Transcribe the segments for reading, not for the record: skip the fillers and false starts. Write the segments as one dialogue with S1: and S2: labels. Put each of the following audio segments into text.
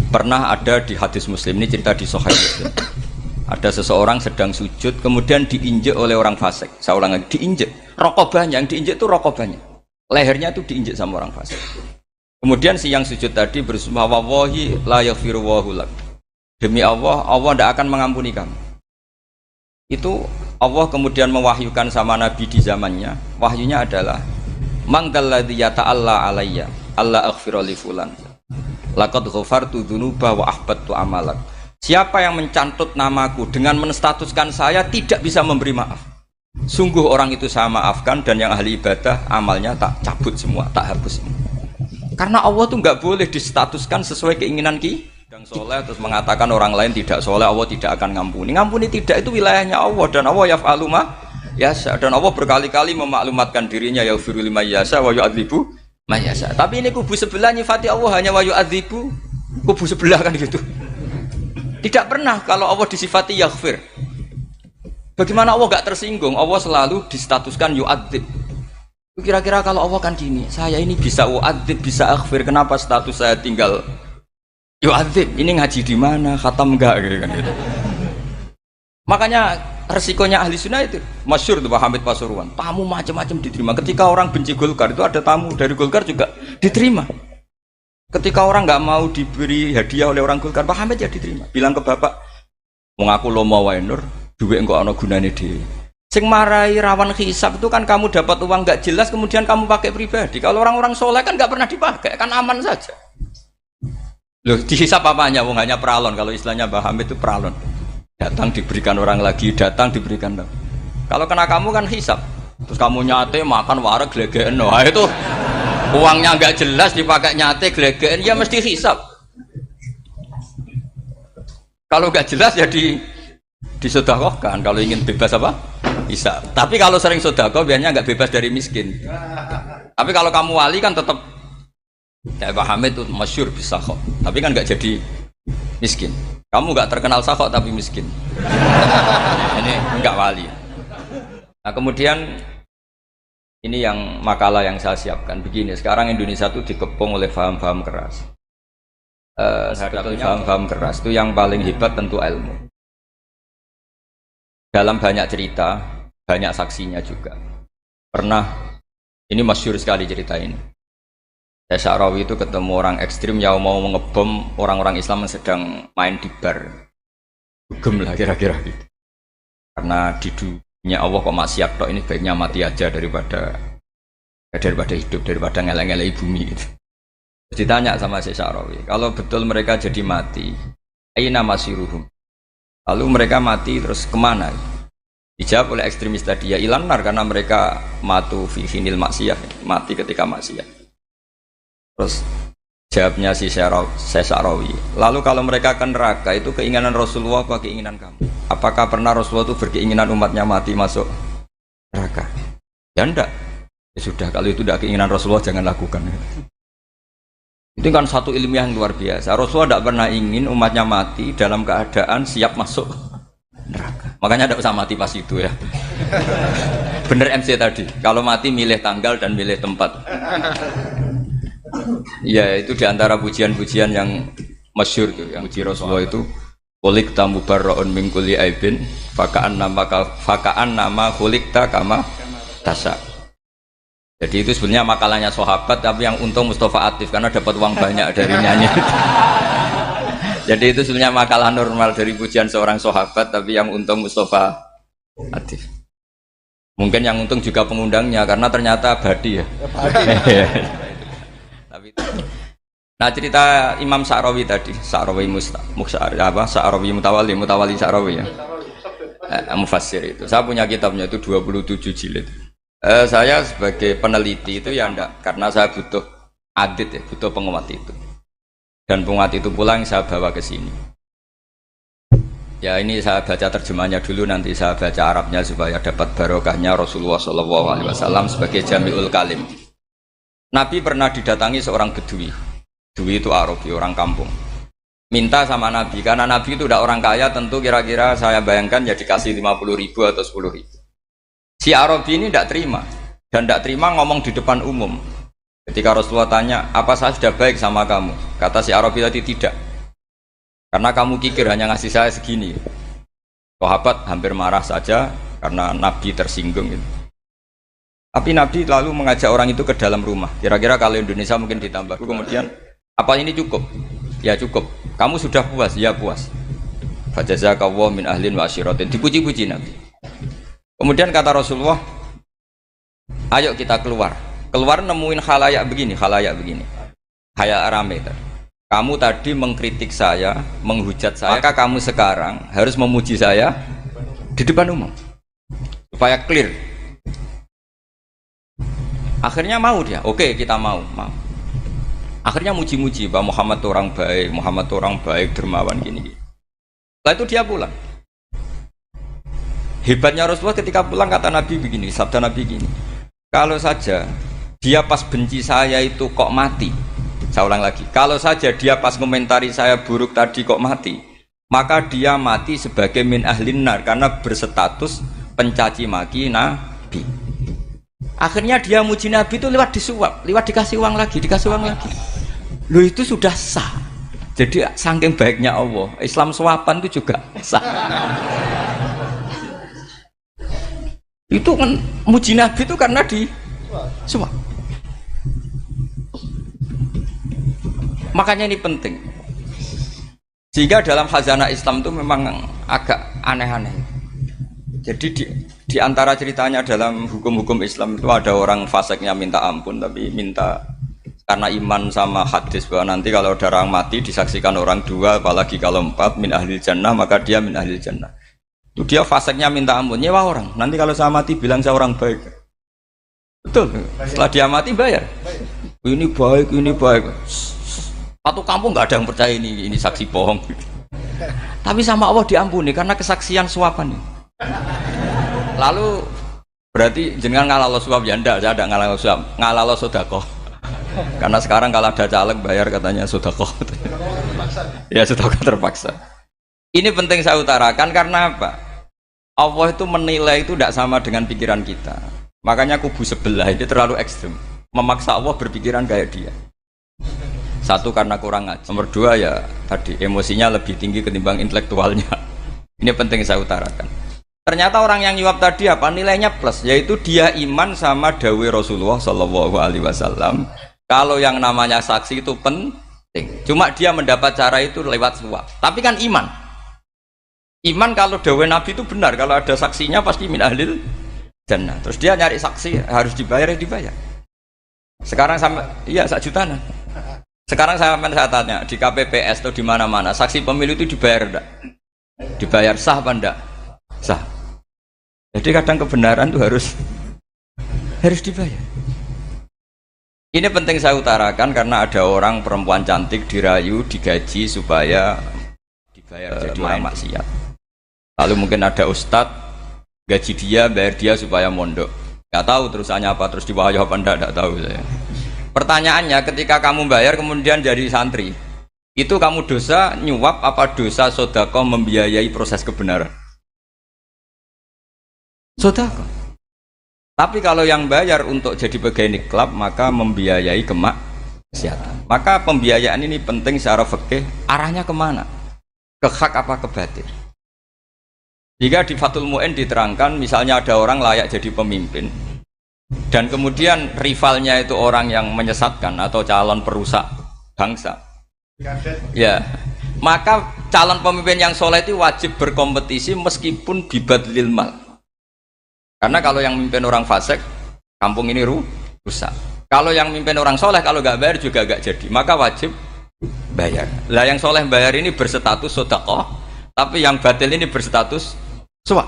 S1: Pernah ada di hadis Muslim, ini cerita di Sahih Muslim. Ada seseorang sedang sujud, kemudian diinjek oleh orang fasik. Saya ulang lagi, diinjek. Rokobahnya, yang diinjek itu rokobahnya. Lehernya itu diinjek sama orang fasik. Kemudian si yang sujud tadi bersumpah, wallahi la yaghfiru wallahu lak. Demi Allah, Allah tidak akan mengampuni kamu. Itu Allah kemudian mewahyukan sama Nabi di zamannya. Wahyunya adalah, mangdalladzi yata'alla alayya, alla aghfira li fulan. Laqad ghafartu dzunuba wa ahbattu amalak. Siapa yang mencantut namaku dengan menstatuskan saya tidak bisa memberi maaf. Sungguh orang itu saya maafkan, dan yang ahli ibadah amalnya tak cabut semua, tak hapus semua. Karena Allah tuh nggak boleh distatuskan sesuai keinginan yang soleh terus mengatakan orang lain tidak soleh, Allah tidak akan ngampuni. Ngampuni tidak, itu wilayahnya Allah, dan Allah yaf'alu ma yasha, dan Allah berkali-kali memaklumatkan dirinya yaghfiru liman yasha wa yu'adzibu man yasha. Tapi ini kubu sebelah nyifati Allah hanya wa yu'adzibu, kubu sebelah kan gitu. Tidak pernah kalau Allah disifati yaghfir. Bagaimana Allah gak tersinggung? Allah selalu distatuskan yu'adzib. Kira-kira kalau Allah kan gini, saya ini bisa u'adzib, bisa aghfir, kenapa status saya tinggal yu'adzib? Ini ngaji di mana? Khatam enggak gitu kan gitu. Makanya resikonya ahli sunnah itu masyhur tuh Pak Hamid Pasuruan, tamu macam-macam diterima. Ketika orang benci Golkar itu ada tamu dari Golkar juga diterima. Ketika orang nggak mau diberi hadiah oleh orang Golkar, Pak Hamid ya diterima. Bilang ke bapak, mengaku lomo wae nur, duit enggak ana gunane dhewe. Sing marai rawan hisab itu kan kamu dapat uang nggak jelas kemudian kamu pakai pribadi. Kalau orang-orang soleh kan nggak pernah dipakai, kan aman saja. Loh, dihisab apanya? Wong hanya pralon. Kalau istilahnya Mbah Hamid itu pralon. Datang diberikan orang lagi, datang diberikan lagi. Kalau kena kamu kan hisab. Terus kamu nyate makan wareg glegeken. Wah itu uangnya nggak jelas dipakai nyate glegeken, ya mesti hisab. Kalau nggak jelas ya disedekahkan. Kalau ingin bebas apa? Hisab. Tapi kalau sering sedekah biasanya nggak bebas dari miskin. Tapi kalau kamu wali kan tetap ya Pak Hamid itu masyhur bisa kok. Tapi kan nggak jadi miskin. Kamu nggak terkenal sakok tapi miskin. Ini nggak wali. Nah kemudian ini yang makalah yang saya siapkan begini. Sekarang Indonesia itu dikepung oleh paham-paham keras. Paham-paham keras itu yang paling hebat tentu ilmu. Dalam banyak cerita, banyak saksinya juga. Pernah, ini masyhur sekali cerita ini. Sya'rawi itu ketemu orang ekstrim yang mau ngebom orang-orang Islam yang sedang main di bar. Gem lah kira-kira gitu. Karena di dunia Allah kok maksiat tok, ini baiknya mati aja daripada hidup, daripada ngeleng-ngeleng bumi gitu. Terus ditanya sama Sya'rawi, kalau betul mereka jadi mati, aina masiruhum? Lalu mereka mati terus kemana? Dijawab oleh ekstremis tadi, ya ilanar, karena mereka matu fi hinil maksiyah, mati ketika maksiat. Terus jawabnya si Sya'rawi, lalu kalau mereka ke neraka itu keinginan Rasulullah apa keinginan kamu? Apakah pernah Rasulullah itu berkeinginan umatnya mati masuk neraka? Ya enggak. Ya sudah, kalau itu tidak keinginan Rasulullah jangan lakukan. Itu kan satu ilmiah yang luar biasa. Rasulullah tidak pernah ingin umatnya mati dalam keadaan siap masuk neraka. Makanya tidak usah mati pas itu ya. Bener MC tadi, kalau mati milih tanggal dan milih tempat. Ya itu diantara pujian-pujian yang masyhur tuh, yang puji Rasulullah itu kulik tamu barroon mingkuli aibin fakaan nama kulikta kama tasa. Jadi itu sebenarnya makalahnya sahabat, tapi yang untung Mustafa Atif karena dapat uang banyak dari nyanyi. Jadi itu sebenarnya makalah normal dari pujian seorang sahabat, tapi yang untung Mustafa Atif. Mungkin yang untung juga pengundangnya karena ternyata abadi ya. Nah cerita Imam Sya'rawi tadi, Sya'rawi Sya'rawi Mutawali Sya'rawi ya, mufassir itu. Saya punya kitabnya itu 27 jilid. Saya sebagai peneliti itu ya enggak, karena saya butuh adit ya, butuh penguat itu. Dan penguat itu pula yang saya bawa ke sini. Ya ini saya baca terjemahnya dulu, nanti saya baca Arabnya supaya dapat barokahnya Rasulullah SAW sebagai Jami'ul Kalim. Nabi pernah didatangi seorang bedui. Bedui itu Arabi, orang kampung. Minta sama Nabi, karena Nabi itu udah orang kaya, tentu kira-kira saya bayangkan ya dikasih 50.000 atau 10.000. Si Arabi ini tidak terima, dan tidak terima ngomong di depan umum. Ketika Rasulullah tanya, apa saya sudah baik sama kamu? Kata si Arabi tadi tidak. Karena kamu kikir hanya ngasih saya segini. Sahabat hampir marah saja karena Nabi tersinggung gitu. Tapi Nabi lalu mengajak orang itu ke dalam rumah. Kira-kira kalau Indonesia mungkin ditambah. Kemudian, apa ini cukup? Ya cukup. Kamu sudah puas? Ya puas. Fajazakallahu min ahlin wa asyiratin. Dipuji-puji Nabi. Kemudian kata Rasulullah, ayo kita keluar. Keluar nemuin khalayak begini. Khalayak rame tadi. Kamu tadi mengkritik saya, menghujat saya, maka kamu sekarang harus memuji saya di depan umum. Supaya clear. Akhirnya mau dia, oke kita mau. Akhirnya muji-muji bahwa Muhammad orang baik, dermawan gini. Setelah itu dia pulang. Hebatnya Rasulullah ketika pulang kata Nabi begini, sabda Nabi gini. Kalau saja dia pas benci saya itu kok mati. Saya ulang lagi. Kalau saja dia pas komentari saya buruk tadi kok mati, maka dia mati sebagai min ahlin nar karena berstatus pencaci maki Nabi. Akhirnya dia muji Nabi itu lewat disuap, lewat dikasih uang lagi. Loh itu sudah sah. Jadi saking baiknya Allah, Islam suapan itu juga sah. Itu kan muji Nabi itu karena disuap. Makanya ini penting. Sehingga dalam khazanah Islam itu memang agak aneh-aneh. Jadi di antara ceritanya dalam hukum-hukum Islam itu ada orang fasiknya minta ampun tapi minta karena iman sama hadis bahwa nanti kalau ada orang mati disaksikan orang dua apalagi kalau empat min ahlil jannah maka dia min ahlil jannah. Itu dia fasiknya minta ampun nyewa orang. Nanti kalau saya mati bilang saya orang baik. Betul. Setelah dia mati bayar. Ini baik. Satu kampung nggak ada yang percaya ini saksi bohong. Tapi sama Allah diampuni karena kesaksian suapan. Lalu berarti jenengan ngalalo suap ya enggak, saya tidak ngalalo suap, ngalalo sedekah. Karena sekarang kalau ada caleg bayar katanya sedekah. Ya sedekah terpaksa. Ini penting saya utarakan karena apa? Allah itu menilai itu tidak sama dengan pikiran kita. Makanya kubu sebelah ini terlalu ekstrim, memaksa Allah berpikiran kayak dia. Satu karena kurang ngaji. Nomor dua ya tadi emosinya lebih tinggi ketimbang intelektualnya. Ini penting saya utarakan. Ternyata orang yang nyuap tadi apa nilainya plus, yaitu dia iman sama dawuh Rasulullah Shallallahu Alaihi Wasallam. Kalau yang namanya saksi itu penting, cuma dia mendapat cara itu lewat suap. Tapi kan iman kalau dawuh Nabi itu benar, kalau ada saksinya pasti min ahlil jannah. Terus dia nyari saksi harus dibayar. Sekarang sama iya 1 jutaan. Sekarang saya tanya di KPPS atau di mana-mana saksi pemilu itu dibayar enggak? Dibayar sah apa enggak? Sah. Jadi kadang kebenaran itu harus dibayar. Ini penting saya utarakan karena ada orang perempuan cantik dirayu, digaji supaya dibayar jadi orang maksiat. Lalu mungkin ada ustadz gaji dia, bayar dia supaya mondok. Nggak tahu terusannya apa, terus diwayah apa enggak tahu saya. Pertanyaannya ketika kamu bayar kemudian jadi santri, itu kamu dosa nyuap apa dosa sedekah membiayai proses kebenaran? Sedekah. Tapi kalau yang bayar untuk jadi pegawai klub maka membiayai kemaksiatan. Maka pembiayaan ini penting secara fikih, arahnya kemana? Ke hak apa ke batil? Jika di Fathul Mu'in diterangkan misalnya ada orang layak jadi pemimpin dan kemudian rivalnya itu orang yang menyesatkan atau calon perusak bangsa, ya maka calon pemimpin yang soleh itu wajib berkompetisi meskipun bibadlil mal. Karena kalau yang mimpin orang fasik, kampung ini rusak. Kalau yang mimpin orang soleh, kalau nggak bayar juga nggak jadi. Maka wajib bayar. Lah yang soleh bayar ini berstatus sedekah, tapi yang batil ini berstatus suap.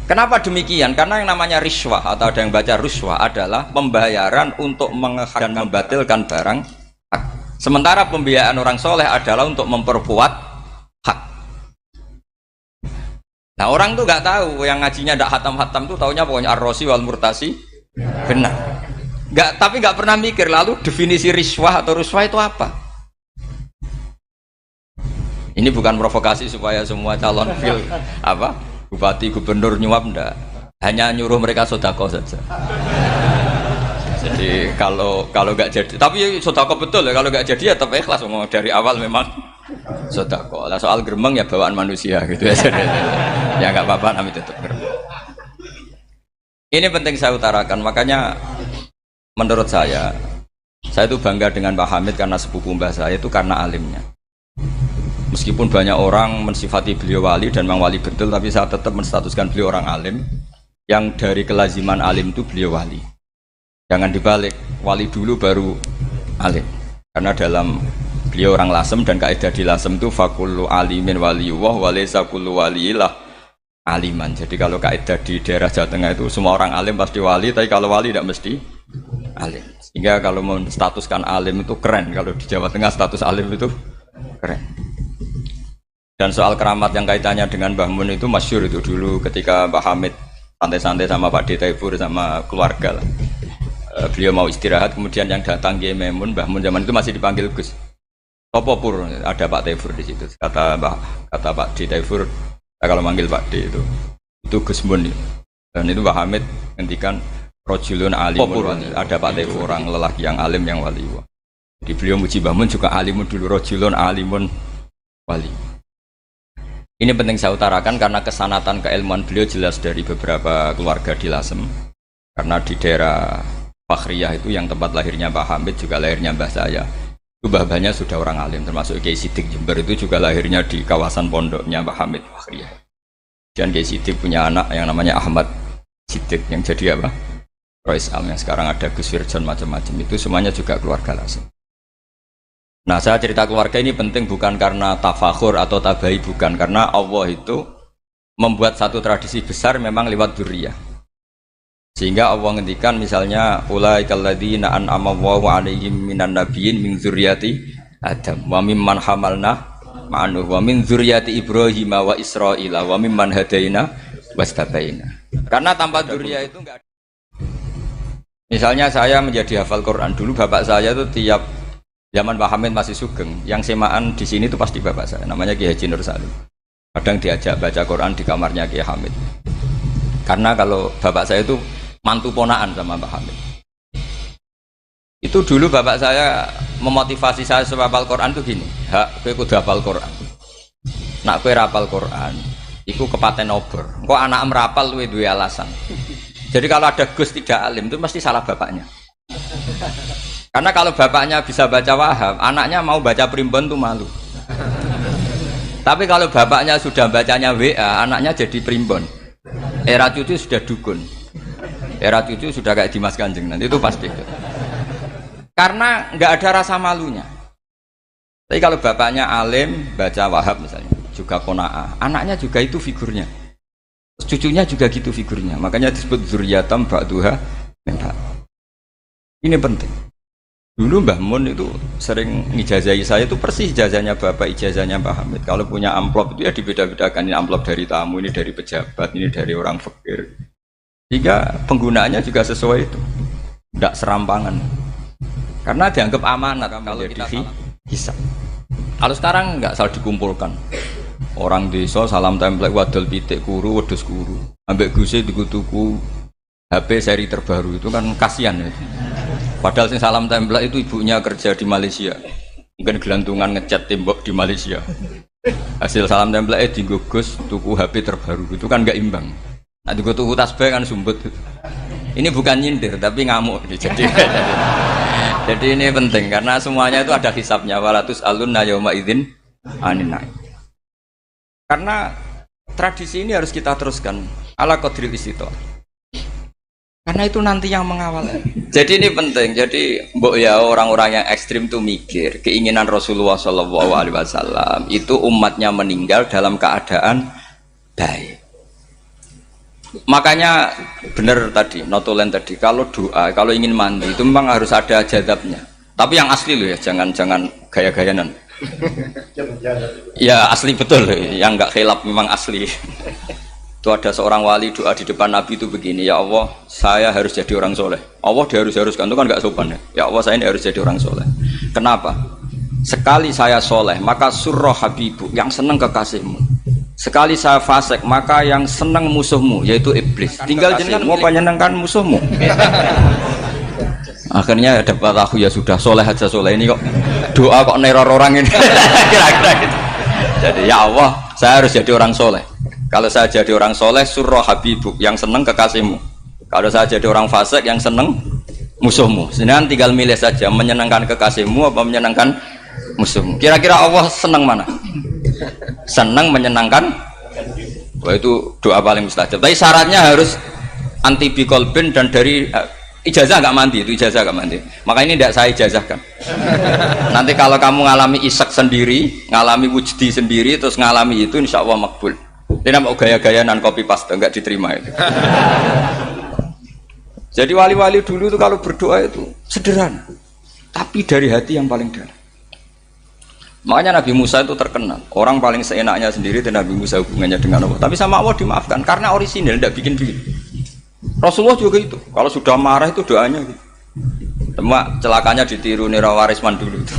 S1: Kenapa demikian? Karena yang namanya riswah atau ada yang baca ruswah adalah pembayaran untuk menghak dan membatilkan barang hak. Sementara pembiayaan orang soleh adalah untuk memperkuat hak. Nah orang tuh nggak tahu, yang ngajinya ndak hatam-hatam tuh taunya pokoknya ar-rosi wal murtasi benar. Tapi nggak pernah mikir lalu definisi riswah atau ruswah itu apa? Ini bukan provokasi supaya semua calon bupati gubernur nyuap ndak, hanya nyuruh mereka sedekah saja. Jadi kalau nggak jadi, tapi sedekah betul ya, kalau nggak jadi ya tetap ikhlas dari awal memang sedekah. Lah soal gremeng ya bawaan manusia gitu ya. Ya nggak apa-apa, kami tetap gremeng. Ini penting saya utarakan, makanya menurut saya itu bangga dengan Pak Hamid karena sepupu mbah saya itu karena alimnya. Meskipun banyak orang mensifati beliau wali dan memang wali betul, tapi saya tetap menstatuskan beliau orang alim yang dari kelaziman alim itu beliau wali. Jangan dibalik, wali dulu baru alim. Karena dalam beliau orang Lasem dan kaidah di Lasem itu fakullu alimin waliyullah walaysa kullu waliillah aliman. Jadi kalau kaidah di daerah Jawa Tengah itu semua orang alim pasti wali, tapi kalau wali tidak mesti alim. Sehingga kalau menstatuskan alim itu keren. Kalau di Jawa Tengah status alim itu keren. Dan soal keramat yang kaitannya dengan Mbah Mun itu masyhur itu dulu ketika Mbah Hamid santai-santai sama Pak Taifur sama keluarga lah. Beliau mau istirahat, kemudian yang datang Kiai Maimun, Mbah Mun zaman itu masih dipanggil Gus. Topo pur, ada Pak Taifur di situ. Kata Pak Taifur, kalau manggil Pak D itu Gus Mun. Dan itu Mbah Hamid ngendikan rojulun alimun, ada Pak Taifur orang lelaki yang alim yang wali. Di beliau muji Mbah Mun juga alimun dulu, rojulun alimun wali. Ini penting saya utarakan karena kesanatan keilmuan beliau jelas dari beberapa keluarga di Lasem. Karena di daerah Fakhriyah itu yang tempat lahirnya Pak Hamid juga lahirnya mbah saya. Itu mbah-mbahnya sudah orang alim, termasuk Kiai Sidik Jember itu juga lahirnya di kawasan pondoknya Pak Hamid Fakhriyah. Dan Kiai Sidik punya anak yang namanya Ahmad Sidik yang jadi apa? Rois Am yang sekarang ada Gus Firjon macam-macam itu semuanya juga keluarga Lasem. Nah saya cerita keluarga ini penting bukan karena tafakhur atau tabai, bukan, karena Allah itu membuat satu tradisi besar memang lewat dzurriyyah. Sehingga Allah ngendikan misalnya ulaikal ladzina an'ama Allahu 'alaihim minan nabiyyin min dzurriyyati Adam wa mimman hamalna ma'anuh wa min dzurriyyati Ibrahim wa Israila wa mimman hadaina wastabaina. Karena tanpa dzurriyyah itu enggak ada. Misalnya saya menjadi hafal Quran dulu, bapak saya itu tiap zaman Pak Hamid masih sugeng, yang semaan di sini itu pasti bapak saya, namanya Kiai Haji Nur Salim. Kadang diajak baca Quran di kamarnya Kiai Hamid. Karena kalau bapak saya itu mantu ponaan sama Pak Hamid. Itu dulu bapak saya memotivasi saya supaya hafal Quran itu gini, hak kowe kudu hafal Quran. Nak kowe rapal Quran, iku kepaten obor. Kok anak merapal luwe duwe alasan. Jadi kalau ada Gus tidak alim itu mesti salah bapaknya. Karena kalau bapaknya bisa baca Wahab, anaknya mau baca primbon tuh malu. Tapi kalau bapaknya sudah bacanya WA, anaknya jadi primbon. Era cucu sudah dukun. Era cucu sudah kayak Dimas Kanjeng, nanti itu pasti. Karena nggak ada rasa malunya. Tapi kalau bapaknya alim, baca Wahab misalnya, juga qanaah, anaknya juga itu figurnya. Cucunya juga gitu figurnya. Makanya disebut dzurriyatam ba'duha min ba'd. Ini penting. Dulu Mbah Mun itu sering ngijazahi saya itu persis ijazahnya bapak, ijazahnya Mbah Hamid. Kalau punya amplop itu ya dibeda-bedakan, ini amplop dari tamu, ini dari pejabat, ini dari orang fakir. Jika penggunaannya juga sesuai itu, tidak serampangan. Karena dianggap amanat kalau kita hisab. Kalau sekarang nggak salah dikumpulkan. Orang desa salam template wadol pitik kuru, wedhus kuru. Ambek guse tuku HP seri terbaru itu kan kasihan ya. Padahal sing salam template itu ibunya kerja di Malaysia. Mungkin gelantungan ngecat tembok di Malaysia. Hasil salam template digugus tuku HP terbaru itu kan nggak imbang. Nah, tuku tasbih kan sumbut. Ini bukan nyindir tapi ngamuk. Jadi ini penting karena semuanya itu ada hisabnya. Walatus alunna yauma idzin anin naim. Karena tradisi ini harus kita teruskan ala qadril istithaq. Karena itu nanti yang mengawal. Jadi ini penting. Jadi mbok ya orang-orang yang ekstrim tuh mikir keinginan Rasulullah SAW itu umatnya meninggal dalam keadaan baik. Makanya benar tadi, notulen tadi, kalau doa, kalau ingin mandi itu memang harus ada jadabnya. Tapi yang asli loh ya, jangan gaya-gayanan. Ya asli betul, yang nggak khilaf memang asli. Itu ada seorang wali doa di depan Nabi itu begini, ya Allah, saya harus jadi orang soleh. Allah diharus-haruskan, itu kan nggak sopan ya. Ya Allah, saya ini harus jadi orang soleh. Kenapa? Sekali saya soleh, maka surroh habibu, yang senang kekasihmu. Sekali saya fasik, maka yang senang musuhmu, yaitu iblis. Tinggal jenengan mau menyenangkan musuhmu. Akhirnya dapat aku ya sudah soleh aja soleh ini kok doa kok neror orang ini. Kira-kira gitu. Jadi ya Allah, saya harus jadi orang soleh. Kalau saya jadi orang soleh, surah habibuk, yang seneng kekasihmu. Kalau saya jadi orang fasik, yang seneng musuhmu. Sebenarnya tinggal milih saja, menyenangkan kekasihmu apa menyenangkan musuhmu. Kira-kira Allah seneng mana? Seneng menyenangkan. Wah, itu doa paling mustajab. Tapi syaratnya harus anti bikolbin dan dari ijazah nggak mandi, itu ijazah nggak mandi. Maka ini tidak saya ijazahkan. Nanti kalau kamu ngalami isak sendiri, ngalami wujdi sendiri, terus ngalami itu, insya Allah makbul. Ini mau gaya-gaya nan copy paste, nggak diterima itu. Jadi wali-wali dulu itu kalau berdoa itu sederhana, tapi dari hati yang paling dalam. Makanya Nabi Musa itu terkenal, orang paling seenaknya sendiri dan Nabi Musa hubungannya dengan Allah. Tapi sama Allah dimaafkan karena orisinil, tidak bikin-bikin. Rasulullah juga itu, kalau sudah marah itu doanya gitu. Cuma celakanya ditiru Nira Warisman dulu itu.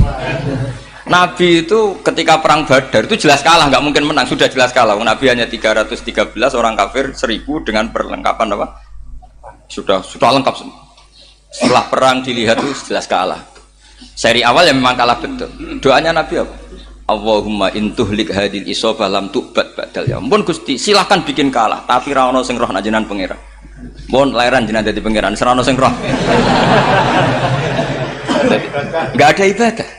S1: Nabi itu ketika perang Badar itu jelas kalah, nggak mungkin menang, sudah jelas kalah. Nabi hanya 313 orang kafir, 1000 dengan perlengkapan apa? Sudah lengkap semua. Setelah perang dilihat itu jelas kalah. Seri awal yang memang kalah betul. Doanya Nabi apa? Allahumma intuhlik hadil isobah lam tu'bad ba'dal ya. Ampun Gusti, silahkan bikin kalah, tapi ra ono sing roh najenan pangeran. Mohon lahiran jenengan dadi pangeran, ora ono sing roh. Enggak ada ibadah.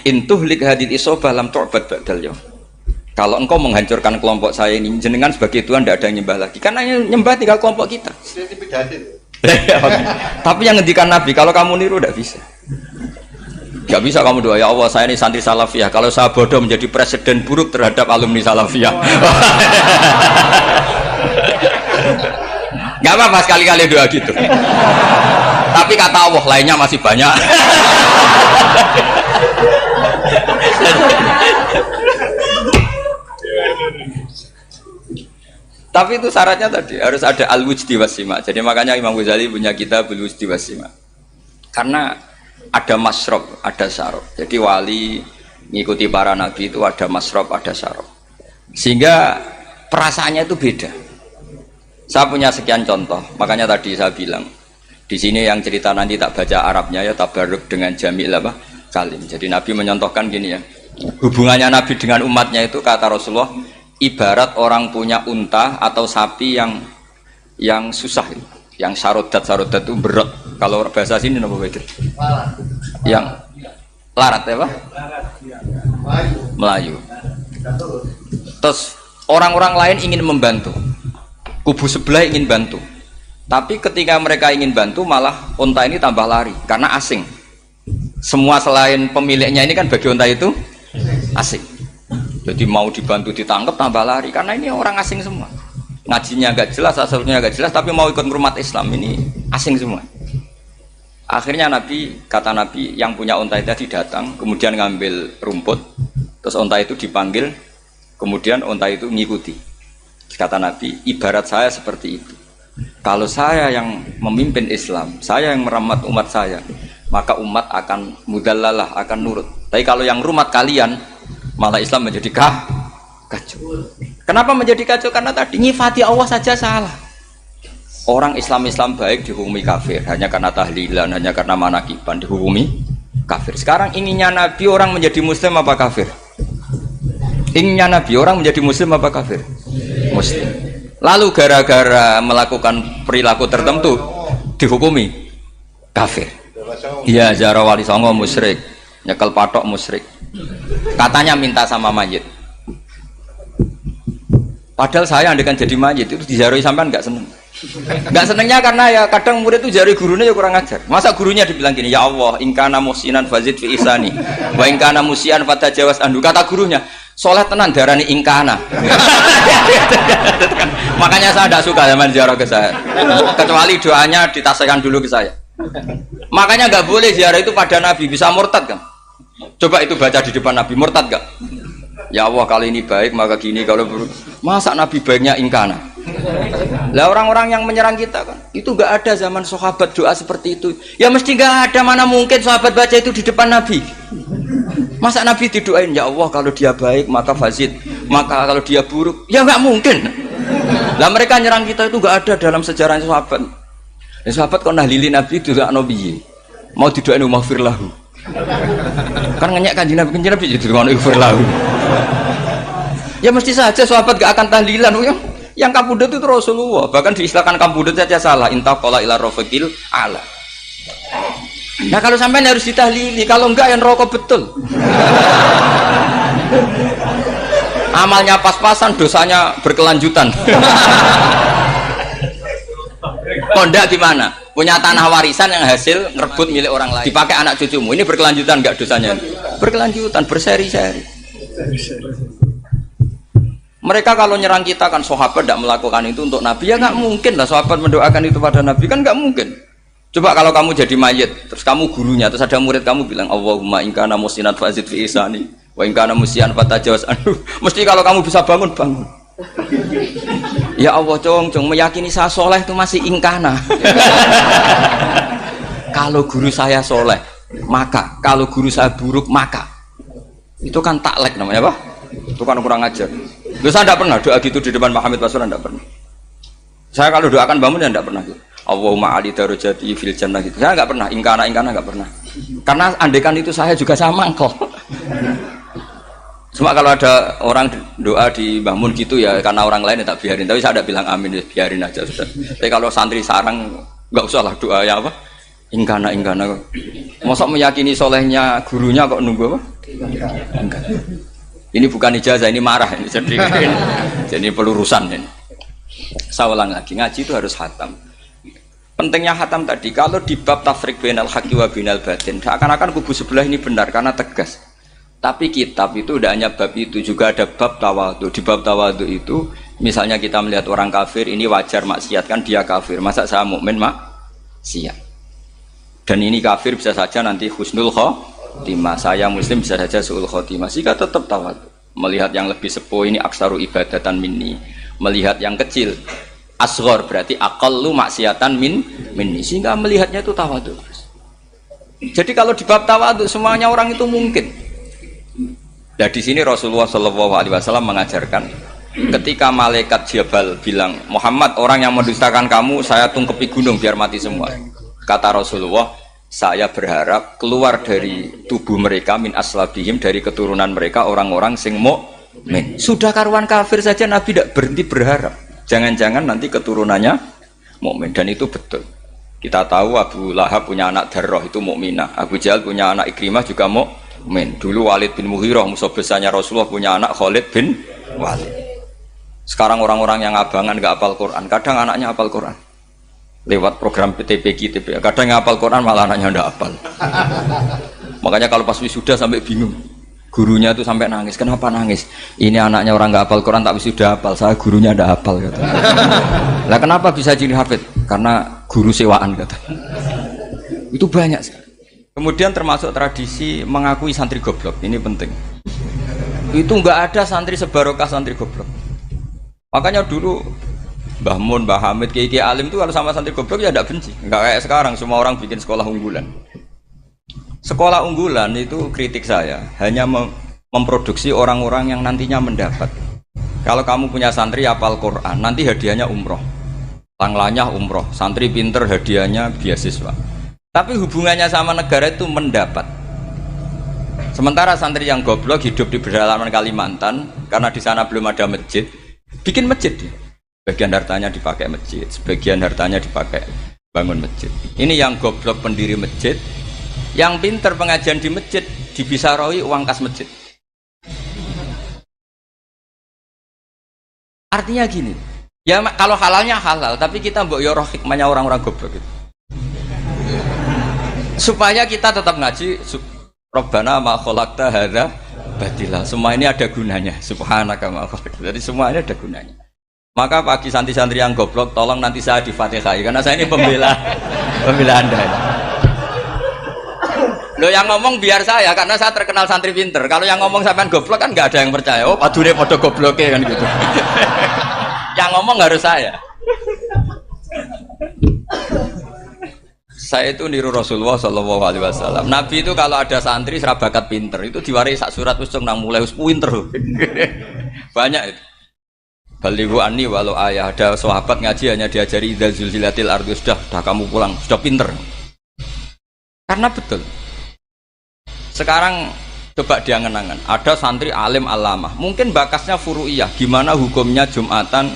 S1: Intuhlik hadil isobah lam tu'bad ba'dal ya. Kalau engkau menghancurkan kelompok saya ini, jenengan sebagai Tuhan tidak ada yang nyembah lagi. Karena yang nyembah tinggal kelompok kita. Tapi yang ngendikan Nabi, kalau kamu niru tidak bisa. Gak bisa kamu doa, ya Allah saya ini santri salafiyah. Kalau saya bodoh menjadi presiden buruk terhadap alumni salafiyah. Gak apa-apa sekali-kali doa gitu. Tapi kata Allah lainnya masih banyak. Tapi itu syaratnya tadi harus ada al-wujdi wasima. Jadi makanya Imam Ghazali punya kitab al-wujdi wasima. Karena ada masrob, ada syarab. Jadi wali ngikuti para nabi itu ada masrob, ada syarab. Sehingga perasaannya itu beda. Saya punya sekian contoh. Makanya tadi saya bilang di sini yang cerita nanti tak baca Arabnya ya tabarruk dengan jamil apa kalim. Jadi Nabi menyontohkan gini ya. Hubungannya Nabi dengan umatnya itu kata Rasulullah ibarat orang punya unta atau sapi yang susah, yang sarodat itu berat. Kalau bahasa sini apa begitu? Yang larat ya Pak? Melayu. Terus orang-orang lain ingin membantu, kubu sebelah ingin bantu, tapi ketika mereka ingin bantu malah unta ini tambah lari karena asing. Semua selain pemiliknya ini kan bagi unta itu asing. Jadi mau dibantu ditangkap tambah lari karena ini orang asing semua. Ngajinya agak jelas, asalnya agak jelas, tapi mau ikut umat Islam ini asing semua. Akhirnya kata Nabi yang punya unta itu tadi datang, kemudian ngambil rumput, terus unta itu dipanggil, kemudian unta itu ngikuti. Kata Nabi, ibarat saya seperti itu. Kalau saya yang memimpin Islam, saya yang merawat umat saya, maka umat akan mudallalah, akan nurut. Tapi kalau yang rumat kalian, malah Islam menjadi kacau. Kenapa menjadi kacau? Karena tadi nyifati Allah saja salah. Orang Islam baik dihukumi kafir hanya karena tahlilan, hanya karena manakiban dihukumi kafir. Sekarang inginnya Nabi orang menjadi Muslim apa kafir? Inginnya Nabi orang menjadi Muslim apa kafir? Muslim. Lalu gara-gara melakukan perilaku tertentu dihukumi kafir. Iya, ziarah wali songo musyrik, nyekel patok musyrik. Katanya minta sama mayit. Padahal saya andekan jadi mayit itu dijaroi sampean nggak seneng. Nggak senengnya karena ya kadang murid itu jaroi gurunya ya kurang ajar. Masa gurunya dibilang gini, ya Allah, ingkana musinan fazid fi ihsani, wa ingkana musian fatajawaz anhu. Kata gurunya, soleh tenan darani ingkana. Makanya saya tidak suka zaman ziarah ke saya. Kecuali doanya ditasihkan dulu ke saya. Makanya nggak boleh ziarah itu pada Nabi, bisa murtad kan? Coba itu baca di depan Nabi, murtad gak? Ya Allah kali ini baik maka gini, kalau buruk masa Nabi baiknya ingkana. Lah orang-orang yang menyerang kita kan itu gak ada zaman sahabat doa seperti itu. Ya mesti gak ada, mana mungkin sahabat baca itu di depan Nabi. Masa Nabi didoain ya Allah kalau dia baik maka fazid, maka kalau dia buruk ya gak mungkin. Lah mereka nyerang kita itu gak ada dalam sejarah sahabat. Ya, sahabat kok nahlili Nabi itu gak nabi mau didoain maghfir lahu. Kan ngenyek kanjeng Nabi jadi ngono ighfir lahu. Ya mesti saja sahabat gak akan tahlilan. Yang kabudut itu Rasulullah. Bahkan diistilahkan kabudut saja salah. Intaqala ila rafiqil ala. Nah kalau sampai harus ditahlili, kalau enggak yang rokok betul. Amalnya pas-pasan, dosanya berkelanjutan. Kondak gimana? Punya tanah warisan yang hasil ngerebut milik orang lain. Dipakai anak cucumu. Ini berkelanjutan enggak dosanya? Berkelanjutan, berseri-seri. Mereka kalau nyerang kita kan sahabat tidak melakukan itu untuk Nabi, ya nggak mungkin lah sahabat mendoakan itu pada Nabi, kan nggak mungkin. Coba kalau kamu jadi mayit, terus kamu gurunya, terus ada murid kamu bilang Allahumma in kana musinat fazid fi ihsani wa in kana musian fatajawaz anhu. Mesti kalau kamu bisa bangun, bangun. Ya Allah, cong meyakini saya soleh itu masih ingkana. Kalau guru saya soleh, maka kalau guru saya buruk, maka itu kan taklek namanya, apa? Itu kan kurang ajar. Loh, saya tidak pernah doa gitu di depan Pak Hamid Pasuruan, tidak pernah. Saya kalau doakan bangun ya tidak pernah gitu. Allahumma ali darajati fil jannah gitu. Saya nggak pernah, ingkana nggak pernah. Karena andekan itu saya juga sama mangkol. Cuma kalau ada orang doa di bangun gitu ya karena orang lain ya tak biarin. Tapi saya tidak bilang amin, ya biarin aja sudah. Tapi kalau santri sarang nggak usah lah doa ya apa? Ingkana. Masa meyakini solehnya gurunya kok nunggu apa? Enggak. Ini bukan ijazah, ini marah ini. Jadi pelurusan ini. Saya ulang lagi, ngaji itu harus khatam. Pentingnya khatam tadi, kalau di bab tafriq bainal haqqi wa bainal batin, seakan-akan kubu sebelah ini benar karena tegas. Tapi kitab itu tidak hanya bab itu, juga ada bab tawadhu. Di bab tawadhu itu, misalnya kita melihat orang kafir, ini wajar maksiat kan dia kafir. Masa saya mukmin maksiat? Dan ini kafir bisa saja nanti husnul khotimah, saya muslim bisa saja su'ul khotimah. Jika tetap tawadhu, melihat yang lebih sepuh ini aksaru ibadatan minni, melihat yang kecil asghar berarti aqallu maksiatan minni, sehingga melihatnya itu tawadhu. Jadi kalau di bab tawadhu semuanya orang itu mungkin. Nah di sini Rasulullah SAW mengajarkan ketika malaikat Jabal bilang Muhammad, orang yang mendustakan kamu saya tungkepi gunung biar mati semua. Kata Rasulullah, saya berharap keluar dari tubuh mereka min aslabihim, dari keturunan mereka orang-orang sing mukmin. Sudah karuan kafir saja Nabi tidak berhenti berharap. Jangan-jangan nanti keturunannya mukmin, dan itu betul. Kita tahu Abu Lahab punya anak Darroh itu mukminah. Abu Jahal punya anak Ikrimah juga mukmin. Dulu Walid bin Mughirah musuh besarnya Rasulullah punya anak Khalid bin Walid. Sekarang orang-orang yang abangan nggak hafal Quran, kadang anaknya hafal Quran. Lewat program PTPG, kadang yang hafal Quran malah anaknya tidak hafal. Makanya kalau pas wisuda sampai bingung, gurunya itu sampai nangis. Kenapa nangis? Ini anaknya orang nggak hafal Quran tak wisuda hafal, saya gurunya tidak hafal kata. Lah kenapa bisa jadi hafid? Karena guru sewaan kata. Itu banyak sekali. Kemudian termasuk tradisi mengakui santri goblok, ini penting. Itu nggak ada santri sebarokah santri goblok. Makanya dulu Mbah Mun, Mbah Hamid, Kiai Alim itu kalau sama santri goblok ya tidak benci. Enggak kayak sekarang semua orang bikin sekolah unggulan. Sekolah unggulan itu kritik saya hanya memproduksi orang-orang yang nantinya mendapat. Kalau kamu punya santri hafal Quran, nanti hadiahnya umroh. Langlanya umroh, santri pinter hadiahnya beasiswa. Tapi hubungannya sama negara itu mendapat. Sementara santri yang goblok hidup di pedalaman Kalimantan karena di sana belum ada masjid, bikin masjid dia. Sebagian hartanya dipakai masjid, sebagian hartanya dipakai bangun masjid. Ini yang goblok pendiri masjid, yang pinter pengajian di masjid dibisarawi uang kas masjid. Artinya gini, ya kalau halalnya halal, tapi kita mbok yoroh hikmahnya orang-orang goblok gitu. Supaya kita tetap ngaji, Rabbana ma khalaqta hadza batila. Semua ini ada gunanya. Subhanaka ma khalaqta. Jadi semua ini ada gunanya. Maka bagi santri-santri yang goblok, tolong nanti saya di-Fatihai karena saya ini pembela Anda. Loh yang ngomong biar saya karena saya terkenal santri pinter. Kalau yang ngomong sampean goblok kan nggak ada yang percaya. Oh, padune padha gobloke kan gitu. Yang ngomong harus saya. Saya itu niru Rasulullah SAW. Nabi itu kalau ada santri serabakat pinter itu diwaris sak surat usung nang mulai pinter. Banyak itu. Balighu anni walau ayah, ada sahabat ngaji hanya diajari idza zulzilatil ardu, sudah kamu pulang, sudah pinter. Karena betul. Sekarang Coba dia ngenangan, ada santri alim alamah, mungkin bakasnya furu'iyah, gimana hukumnya Jumatan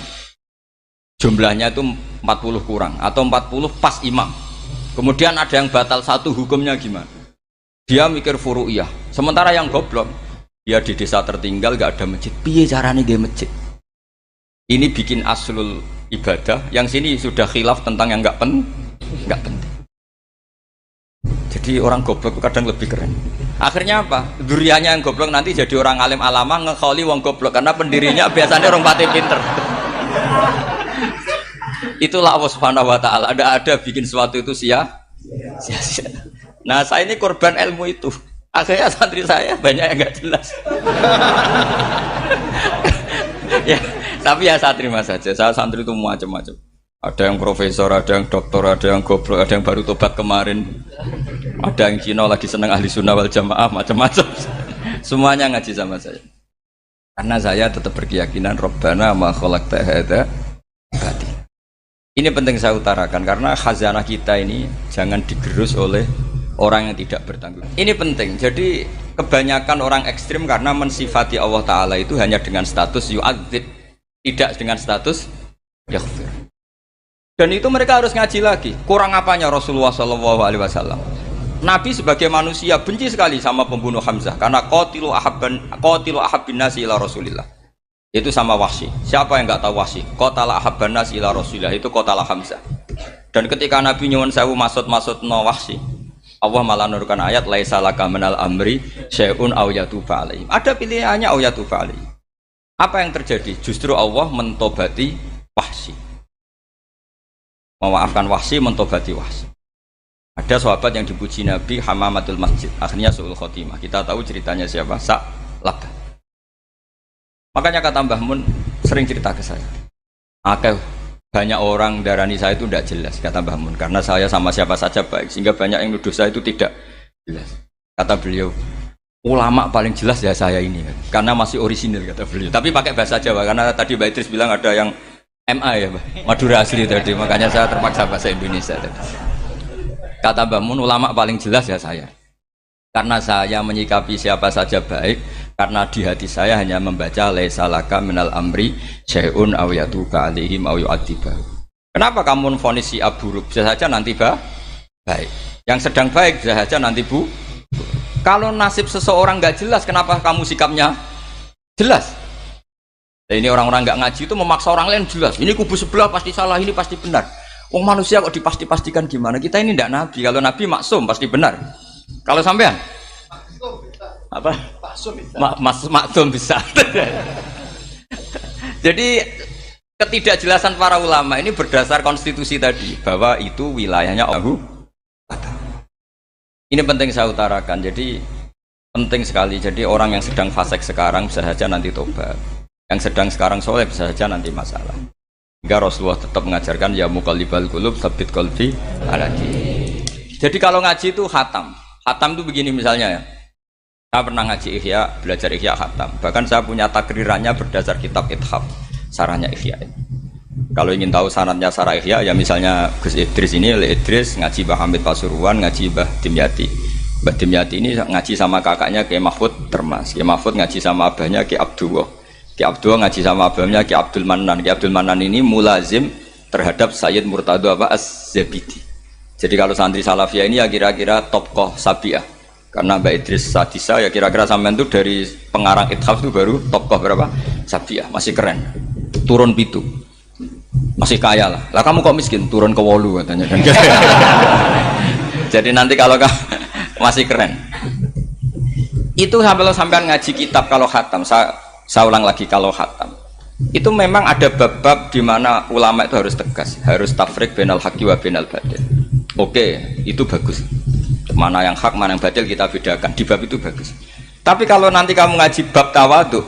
S1: jumlahnya itu 40 kurang atau 40 pas imam. Kemudian ada yang batal satu, hukumnya gimana? Dia mikir furu'iyah. Sementara yang goblok, dia di desa tertinggal gak ada masjid. Piye caranya dia masjid? Ini bikin aslul ibadah, yang sini sudah khilaf tentang yang gak penting. Jadi orang goblok kadang lebih keren. Akhirnya apa? Duriannya yang goblok nanti jadi orang alim alama ngekholi wong goblok karena pendirinya biasanya orang pati pinter. Itulah Allah Subhanahu wa taala. Ada bikin sesuatu itu sia-sia. Nah, saya ini korban ilmu itu. Akhirnya santri saya banyak yang enggak jelas. Ya, tapi ya saya terima saja. Saya santri itu macam-macam. Ada yang profesor, ada yang doktor, ada yang goblok, ada yang baru tobat kemarin, ada yang Cina lagi seneng ahli sunnah wal jamaah, macam-macam. Semuanya ngaji sama saya. Karena saya tetap berkeyakinan Rabbana ma khalaqta hadza batil. Ini penting saya utarakan karena khazanah kita ini jangan digerus oleh orang yang tidak bertanggung. Ini penting. Jadi kebanyakan orang ekstrim karena mensifati Allah Ta'ala itu hanya dengan status yu'adzib, tidak dengan status yaghfir. Dan itu mereka harus ngaji lagi. Kurang apanya Rasulullah SAW? Nabi sebagai manusia benci sekali sama pembunuh Hamzah karena qatilu ahabbin nasi ila Rasulillah. Itu sama Wahsy. Siapa yang nggak tahu Wahsy? Qatala ahabban nasi ila Rasulillah, itu qatala Hamzah. Dan ketika Nabi nyuwun sewu maksud no Wahsy, Allah malah nurkan ayat laisa laka minal amri syai'un aw yatuba alaihim. Ada pilihannya aw yatuba alaihim. Apa yang terjadi? Justru Allah mentobati Wahsy. Memaafkan Wahsy, mentobati Wahsy. Ada sahabat yang dipuji Nabi Hamamatul Masjid, akhirnya su'ul khotimah. Kita tahu ceritanya siapa? Sa'labah. Makanya kata Mbah Mun sering cerita ke saya. Banyak orang darani saya itu tidak jelas, kata Mbah Mun, karena saya sama siapa saja baik, sehingga banyak yang nuduh saya itu tidak jelas. Kata beliau, ulama paling jelas ya saya ini, karena masih orisinil, kata beliau. Tapi pakai bahasa Jawa, karena tadi Mbak Idris bilang ada yang MA ya, Madura asli tadi, makanya saya terpaksa bahasa Indonesia tadi. Kata Mbah Mun, ulama paling jelas ya saya, karena saya menyikapi siapa saja baik, karena di hati saya hanya membaca laisa laka minal amri syai'un aw yatuba alaihim aw yu'adziba. Kenapa kamu vonis si buruk? Bisa saja nanti baik. Yang sedang baik bisa saja nanti bu. Kalau nasib seseorang nggak jelas, kenapa kamu sikapnya jelas? Nah, ini orang-orang nggak ngaji itu memaksa orang lain jelas. Ini kubu sebelah pasti salah, ini pasti benar. Wong manusia kok dipasti-pastikan gimana? Kita ini tidak nabi. Kalau nabi maksum pasti benar. Kalau sampean apa? Maksum bisa. Jadi ketidakjelasan para ulama ini berdasar konstitusi tadi bahwa itu wilayahnya Allah. Ini penting saya utarakan. Jadi penting sekali. Jadi orang yang sedang fasik sekarang bisa saja nanti tobat. Yang sedang sekarang soleh bisa saja nanti masalah. Hingga Rasulullah tetap mengajarkan ya muqallibal qulub tsabbit qalbi ala dinik. Jadi kalau ngaji itu khatam. Khatam itu begini misalnya ya. Saya pernah ngaji Ihya, belajar Ihya khatam. Bahkan saya punya takrirannya berdasar kitab Ithaf, sarahnya Ihya. Kalau ingin tahu sanadnya sarah Ihya, ya misalnya Gus Idris ini, Idris ngaji Mbah Hamid Pasuruan, ngaji Mbah Dimyati. Mbah Dimyati ini ngaji sama kakaknya Kiai Mahfud Termas. Kiai Mahfud ngaji sama abahnya Kiai Abdullah. Kiai Abdullah ngaji sama abahnya Kiai Abdul Manan. Kiai Abdul Manan ini mulazim terhadap Sayyid Murtado Az-Zabidi. Jadi kalau santri Salafiyah ini ya kira-kira tokoh Sabiah. Karena Mbak Idris Sadisa ya kira-kira sampean itu dari pengarang Ithaf itu baru tokoh berapa? Sabiah, masih keren. Turun pitu. Masih kaya lah. Lah kamu kok miskin? Turun ke wolu katanya kan. Jadi nanti kalau masih keren. Itu sampean ngaji kitab kalau khatam. Saya ulang lagi kalau khatam. Itu memang ada bab-bab di mana ulama itu harus tegas, harus tafriq bainal haqqi wa bainal batil. Oke, itu bagus. Mana yang hak, mana yang batil kita bedakan. Di bab itu bagus. Tapi kalau nanti kamu ngaji bab tawadhu,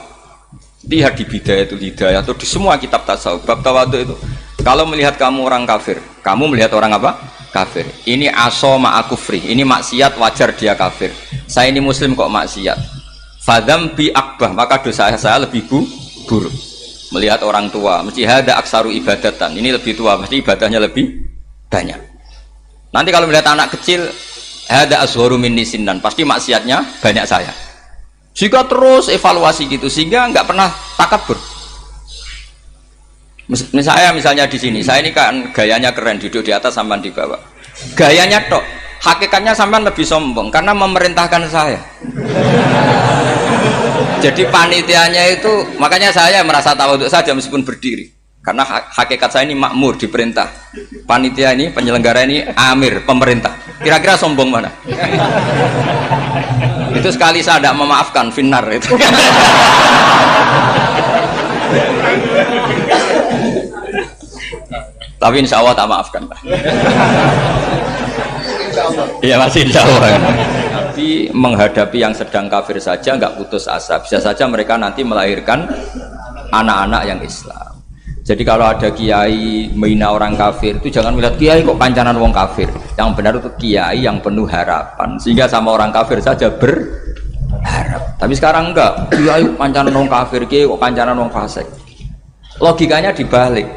S1: lihat di Bidayatul Hidayah atau di semua kitab tasawuf, bab tawadhu itu, kalau melihat kamu orang kafir, kamu melihat orang apa? Kafir. Ini aso ma'akufri, ini maksiat wajar dia kafir. Saya ini muslim kok maksiat. Fadam bi akbah, maka dosa saya lebih buruk. Melihat orang tua, mesti hada aksaru ibadatan, ini lebih tua, mesti ibadahnya lebih banyak. Nanti kalau melihat anak kecil, hada asgharu minni sinnan, pasti maksiatnya banyak saya. Sehingga terus evaluasi gitu, sehingga nggak pernah takabur. Misalnya di sini, saya ini kan gayanya keren, duduk di atas sampai di bawah. Gayanya tok, hakikatnya sampai lebih sombong karena memerintahkan saya. Jadi panitianya itu, makanya saya merasa tawadhu saja meskipun berdiri. Karena hakikat saya ini makmur, diperintah. Panitia ini, penyelenggara ini amir, pemerintah. Kira-kira sombong mana? Itu sekali saya tidak memaafkan, finnar itu. Tapi insya Allah tak maafkan. Iya masih insya Allah. Tapi menghadapi yang sedang kafir saja nggak putus asa. Bisa saja mereka nanti melahirkan anak-anak yang Islam. Jadi kalau ada kiai menghina orang kafir itu jangan melihat kiai kok pancanan wong kafir. Yang benar itu kiai yang penuh harapan. Sehingga sama orang kafir saja berharap. Tapi sekarang enggak. Kiai pancanan wong kafir, kiai kok pancanan wong fasik. Logikanya dibalik.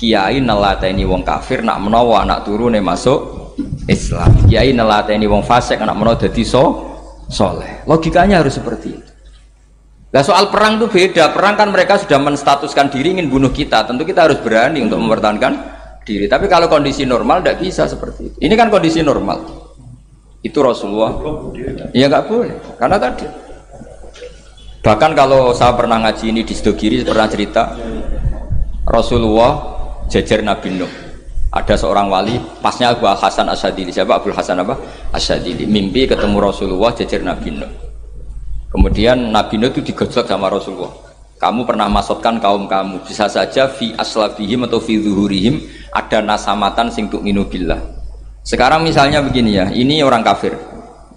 S1: Kiai nelateni wong kafir nak menawa anak turune masuk Islam. Kiai nelateni wong fasik anak menawa dadi soleh. Logikanya harus seperti itu. Nah soal perang itu beda. Perang kan mereka sudah menstatuskan diri ingin bunuh kita. Tentu kita harus berani untuk mempertahankan diri. Tapi kalau kondisi normal tidak bisa seperti itu. Ini kan kondisi normal. Itu Rasulullah. Ya nggak boleh. Karena tadi. Bahkan kalau saya pernah ngaji ini di Sidogiri pernah cerita Rasulullah jejer Nabi Nuh. Ada seorang wali, pasnya Abu Hasan Asyadili. Siapa Abu Hasan apa? Asyadili. Mimpi ketemu Rasulullah jejer Nabi Nuh. Kemudian Nabi Nuh itu digojlok sama Rasulullah. Kamu pernah masukkan kaum kamu, bisa saja fi aslabihim atau fi zuhurihim ada nasamatan sing tu'minu billah. Sekarang misalnya begini ya, ini orang kafir.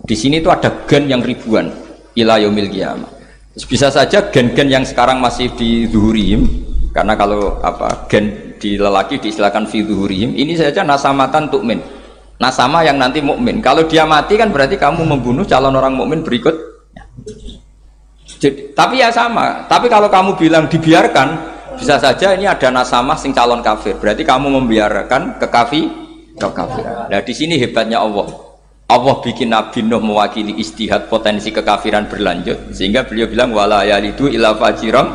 S1: Di sini itu ada gen yang ribuan ila yaumil qiyamah. Bisa saja gen-gen yang sekarang masih di zuhurihim, karena kalau apa gen di lelaki diistilahkan fi zuhurihim, ini saja nasamatan tu'min. Nasama yang nanti mukmin. Kalau dia mati kan berarti kamu membunuh calon orang mukmin berikut. Jadi, tapi ya sama. Tapi kalau kamu bilang dibiarkan, bisa saja ini ada nasamah sing calon kafir. Berarti kamu membiarkan kekafiran. Nah di sini hebatnya Allah. Allah bikin Nabi Nuh mewakili istihad potensi kekafiran berlanjut, sehingga beliau bilang wala yalidu ila fajiram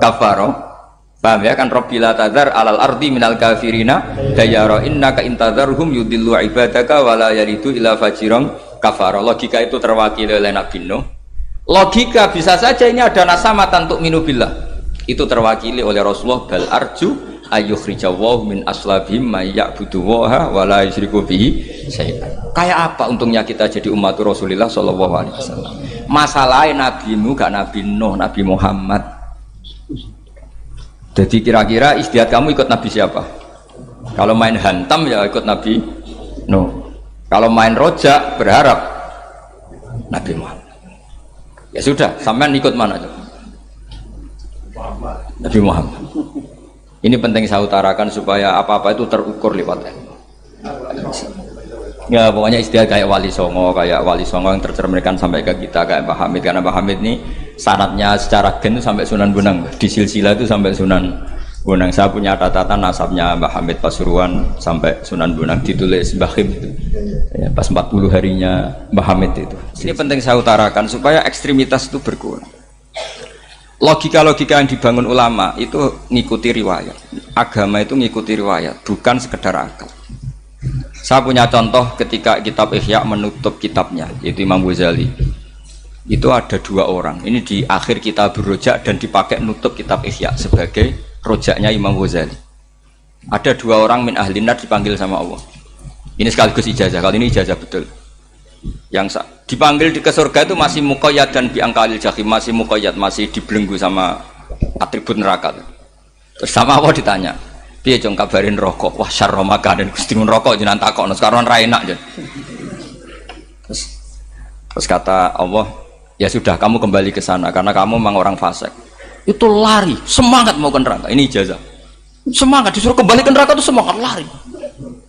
S1: kafaro. Paham ya kan? Rabbila tadzar alal ardi minal kafirina dayara innaka intadzarhum yudillu ibadaka wala yalidu ila fajiram kafaro. Logika itu terwakili oleh Nabi Nuh. Logika bisa saja ini ada nasamatan untuk minubillah. Itu terwakili oleh Rasulullah bal arju ayyukhrijawahu min aslabihim may ya'budu waha wa la yusyriku bihi syai'an. Kayak apa untungnya kita jadi umat Rasulullah sallallahu alaihi wasallam. Masalahnya Nabi Nuh gak Nabi Nuh, Nabi Muhammad. Jadi kira-kira istiadat kamu ikut Nabi siapa? Kalau main hantam ya ikut Nabi Nuh. Kalau main rojak berharap Nabi Muhammad. Ya sudah, sampean ikut mana tuh? Nabi Muhammad. Ini penting saya utarakan supaya apa-apa itu terukur lewat ilmu. Ya pokoknya istilah kayak Wali Songo yang tercerminkan sampai ke kita kayak Pak Hamid, karena Pak Hamid ini sanadnya secara gen itu sampai Sunan Bonang, di silsilah itu sampai Sunan Bonang. Saya punya catatan nasabnya Mbah Hamid Pasuruan sampai Sunan Bonang, ditulis Mbah Khim itu. Ya, pas 40 harinya Mbah Hamid itu. Ini penting saya utarakan supaya ekstremitas itu berkurang. Logika-logika yang dibangun ulama itu ngikuti riwayat. Agama itu ngikuti riwayat, bukan sekedar akal. Saya punya contoh ketika kitab Ihya menutup kitabnya, yaitu Imam Ghazali. Itu ada dua orang. Ini di akhir kitab Rojak dan dipakai nutup kitab Ihya sebagai rojaknya Imam Ghazali. Ada dua orang min ahli nar dipanggil sama Allah. Ini sekaligus ijazah. Kali ini ijazah betul. Yang dipanggil di ke surga itu masih muqayyad dan biangkalil jahim, masih muqayyad, masih dibelenggu sama atribut neraka. Terus sama Allah ditanya, piye jong kabarin rokok? Wah syarra makanan Gusti mun rokok jenengan takokno sekarang ra enak jen. Terus kata Allah, ya sudah kamu kembali ke sana karena kamu memang orang fasik. Itu lari, semangat mau ke neraka. Ini ijazah. Semangat disuruh kembali ke neraka itu semangat lari.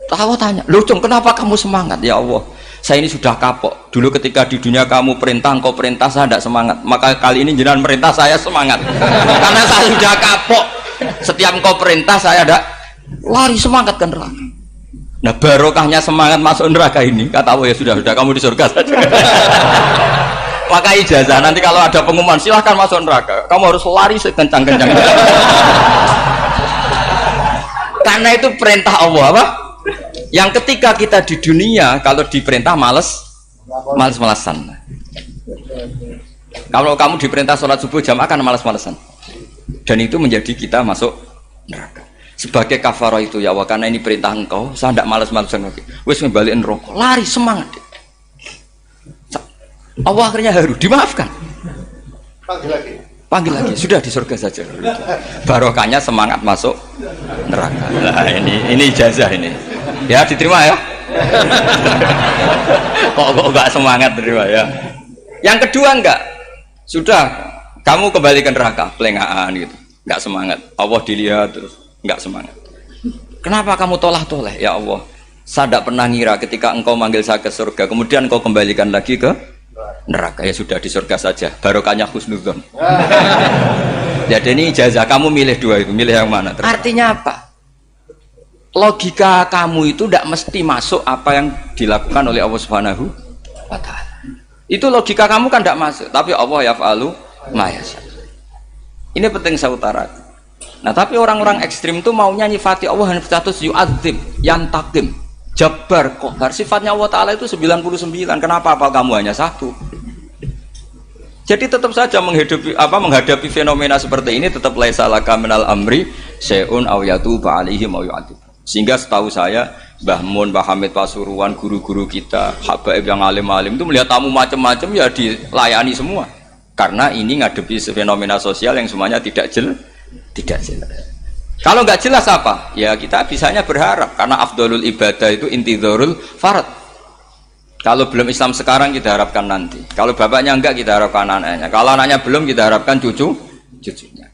S1: Allah tanya, "Loh, Jong, kenapa kamu semangat?" Ya Allah, saya ini sudah kapok. Dulu ketika di dunia kamu perintah, engkau perintah, saya tidak semangat. Maka kali ini jenengan perintah, saya semangat. Karena saya sudah kapok. Setiap engkau perintah, saya ada lari semangat ke neraka. Nah barokahnya semangat masuk neraka ini, kata Allah, ya sudah kamu di surga saja. Maka ijazah nanti kalau ada pengumuman silahkan masuk neraka. Kamu harus lari sekencang-kencang. Karena itu perintah Allah apa? Yang ketika kita di dunia kalau diperintah males-malesan. Kalau kamu diperintah sholat subuh jamaah kan males-malesan. Dan itu menjadi kita masuk neraka. Sebagai kafarah itu ya Allah, karena ini perintah engkau, saya tidak males-malesan lagi. Wes ngebalikin rokok, lari semangat. Allah akhirnya haru, dimaafkan. Panggil lagi, sudah di surga saja. Barokahnya semangat masuk neraka. Nah ini ijazah ini. Ya diterima ya. kok enggak semangat terima ya. Yang kedua enggak. Sudah kamu kembali ke neraka, pelengahan gitu. Enggak semangat. Allah dilihat terus enggak semangat. Kenapa kamu toleh? Ya Allah, saya tidak pernah ngira ketika engkau manggil saya ke surga, kemudian engkau kembalikan lagi ke neraka. Ya sudah di surga saja. Barokahnya husnudzon. Jadi ini ijazah kamu milih dua itu, milih yang mana? Artinya apa? Logika kamu itu tidak mesti masuk apa yang dilakukan oleh Allah Subhanahu wa Ta'ala. Itu logika kamu kan tidak masuk, tapi Allah yaf'alu ma yasha. Ini penting saya utarakan. Nah, tapi orang-orang ekstrim itu maunya nyifati Allah dengan status yu'adzib, yantakim, jabbar, qahar. Sifatnya Allah Ta'ala itu 99. Kenapa apa kamu hanya satu? Jadi tetap saja menghadapi fenomena seperti ini tetap laisa laka minal amri syai'un aw yatuba alaihim aw yu'adzib. Sehingga setahu saya Mbah Mun, Mbah Hamid Pasuruan, guru-guru kita, habaib yang alim-alim itu melihat tamu macam-macam ya dilayani semua. Karena ini ngadepi fenomena sosial yang semuanya tidak jelas. Kalau nggak jelas apa? Ya kita bisanya berharap karena afdolul ibadah itu intidharul farad. Kalau belum Islam sekarang kita harapkan nanti. Kalau bapaknya enggak kita harapkan anaknya. Kalau anaknya belum kita harapkan cucunya.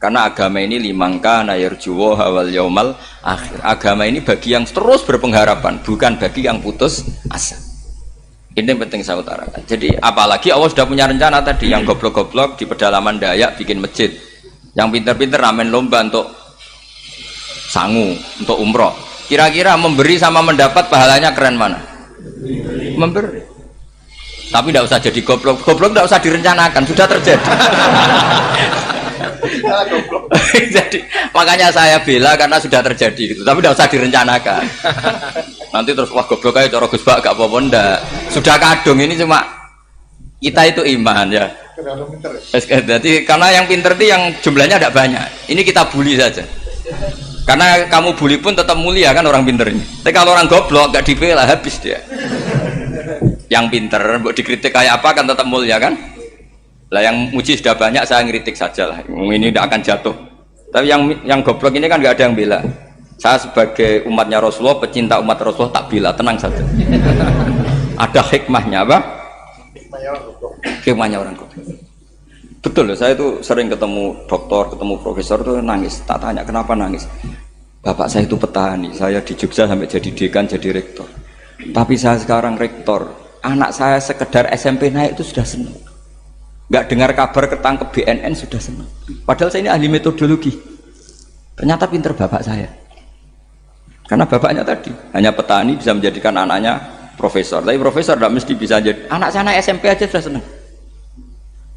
S1: Karena agama ini limangka nayarjuwo hawal yaumal akhir. Agama ini bagi yang terus berpengharapan, bukan bagi yang putus asa. Ini yang penting saya utarakan. Jadi apalagi Allah sudah punya rencana tadi, yang goblok-goblok di pedalaman Dayak bikin masjid, yang pinter-pinter ramen lomba untuk sangu, untuk umroh. Kira-kira memberi sama mendapat pahalanya keren mana? Memberi. Tapi tidak usah jadi goblok. Goblok tidak usah direncanakan, sudah terjadi. Jadi makanya saya bela karena sudah terjadi gitu. Tapi tidak usah direncanakan. Nanti terus wah goblok aja cara Gus Bak gak apa-apa ndak. Sudah kadung ini cuma kita itu iman ya. Jadi karena yang pinter itu yang jumlahnya tidak banyak. Ini kita bully saja. Karena kamu bully pun tetap mulia kan orang pinter ini. Tapi kalau orang goblok gak dibela habis dia. Yang pinter buat dikritik kayak apa kan tetap mulia kan? Lah yang muji sudah banyak saya ngeritik saja lah. Ini tidak akan jatuh. Tapi yang goblok ini kan nggak ada yang bela. Saya sebagai umatnya Rasulullah, pecinta umat Rasulullah tak bela, tenang saja. Ada hikmahnya apa? Hikmahnya orang goblok. Betul loh, saya itu sering ketemu dokter, ketemu profesor tuh nangis. Tak tanya kenapa nangis. Bapak saya itu petani, saya di Jogja sampai jadi dekan, jadi rektor. Tapi saya sekarang rektor, anak saya sekedar SMP naik itu sudah senang. Nggak dengar kabar ketangkep BNN sudah senang. Padahal saya ini ahli metodologi. Ternyata pinter bapak saya. Karena bapaknya tadi hanya petani bisa menjadikan anaknya profesor. Tapi profesor tidak mesti bisa jadi. Anak saya anak SMP aja sudah senang.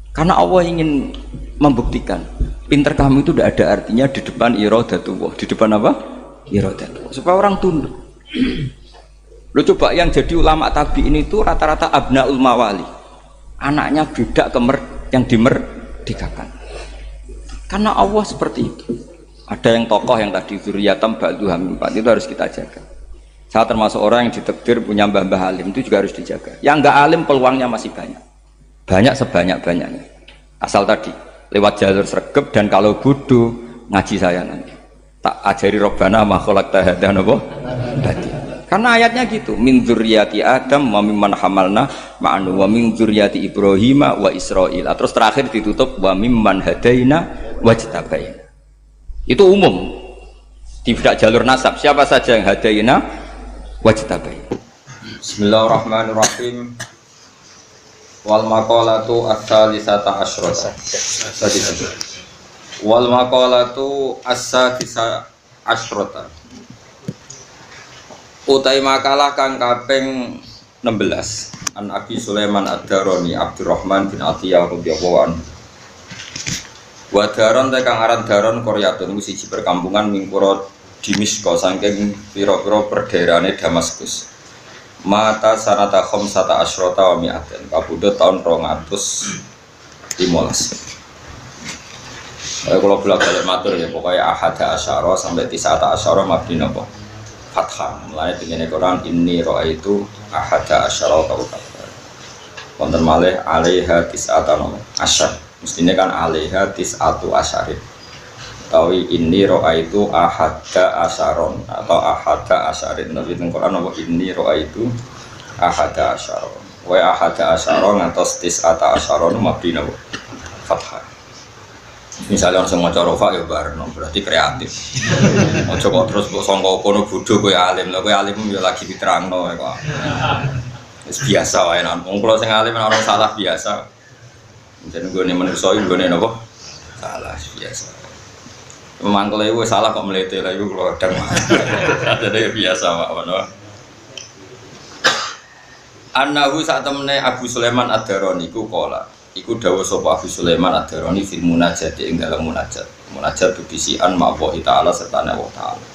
S1: Karena Allah ingin membuktikan pinter kamu itu tidak ada artinya di depan iradatullah. Di depan apa? Iradatullah. Supaya orang tunduk. Lo coba yang jadi ulama tabi'in itu rata-rata abnaul mawali. Anaknya budak yang dimerdekakan. Karena Allah seperti itu. Ada yang tokoh yang tadi zuriyatam ba'duham empat itu harus kita jaga. Saya termasuk orang yang ditakdir punya mbah-mbah alim itu juga harus dijaga. Yang enggak alim peluangnya masih banyak. Banyak sebanyak-banyaknya. Asal tadi lewat jalur sregep dan kalau bodoh ngaji saya nanti. Tak ajari robbana ma khalaqta hadza napa? Karena ayatnya gitu, min dzurriyyati Adam wa mimman hamalna ma'anu wa min dzurriyyati Ibrahim wa Israil. Terus terakhir ditutup wa mimman hadaina wajtabaina. Itu umum. Tidak jalur nasab. Siapa saja yang hadaina wajtabaina. Bismillahirrahmanirrahim. Wal maqalatu ats-tsalisata asyrata. Wal maqalatu ats-tsalisata asyrata. Utai makalah kang kaping 16 An Abi Sulaiman Ad-Darani Abdurrahman bin Atiyah radhiyallahu anhu. Wa daron te kang aran daron Qaryatun iku siji perkampungan mingkura Dimisko saking pira-pira perdaerahane Damaskus. Mata sanata khamsata asyrata wa mi'atin kapundhut taun 215. Kalau bolak-balik matur ya pokoknya ahada asyara sampai tisata asyara mabni napa fathah. Mulane dene Quran inni raaitu ahada asyara kaukaba. Wonten malih alaiha tisata asyar. Mestine kan alaiha tisatu asyarin. Tawi inni raaitu ahada asyaron atau ahada asyarin. Nabi teng Quran apa inni raaitu ahada asyara. Wa ahada asyara ngantos tisata asyara mabni napa fathah. Misalnya orang semua corofa ya bareng, berarti kreatif. Ojo kok terus kok songkok kono bodoh kowe alim, lha kowe alim ya lagi diterangno kok. Wis biasa wae nang. Wong kula sing alim orang salah biasa. Jeneng gone manusa iki gone napa? Salah biasa. Memang kalau iku salah kok mlete lha iku kula kadang. Jadi biasa wae ngono. Annahu sak temene Abu Sulaiman Ad-Darani ku qala iku dawuh sapa Abu Sulaiman Ad-Darani fil munajat ing dalam munajat. Munajat bisian ma'wahi ta'ala sertane Allah ta'ala.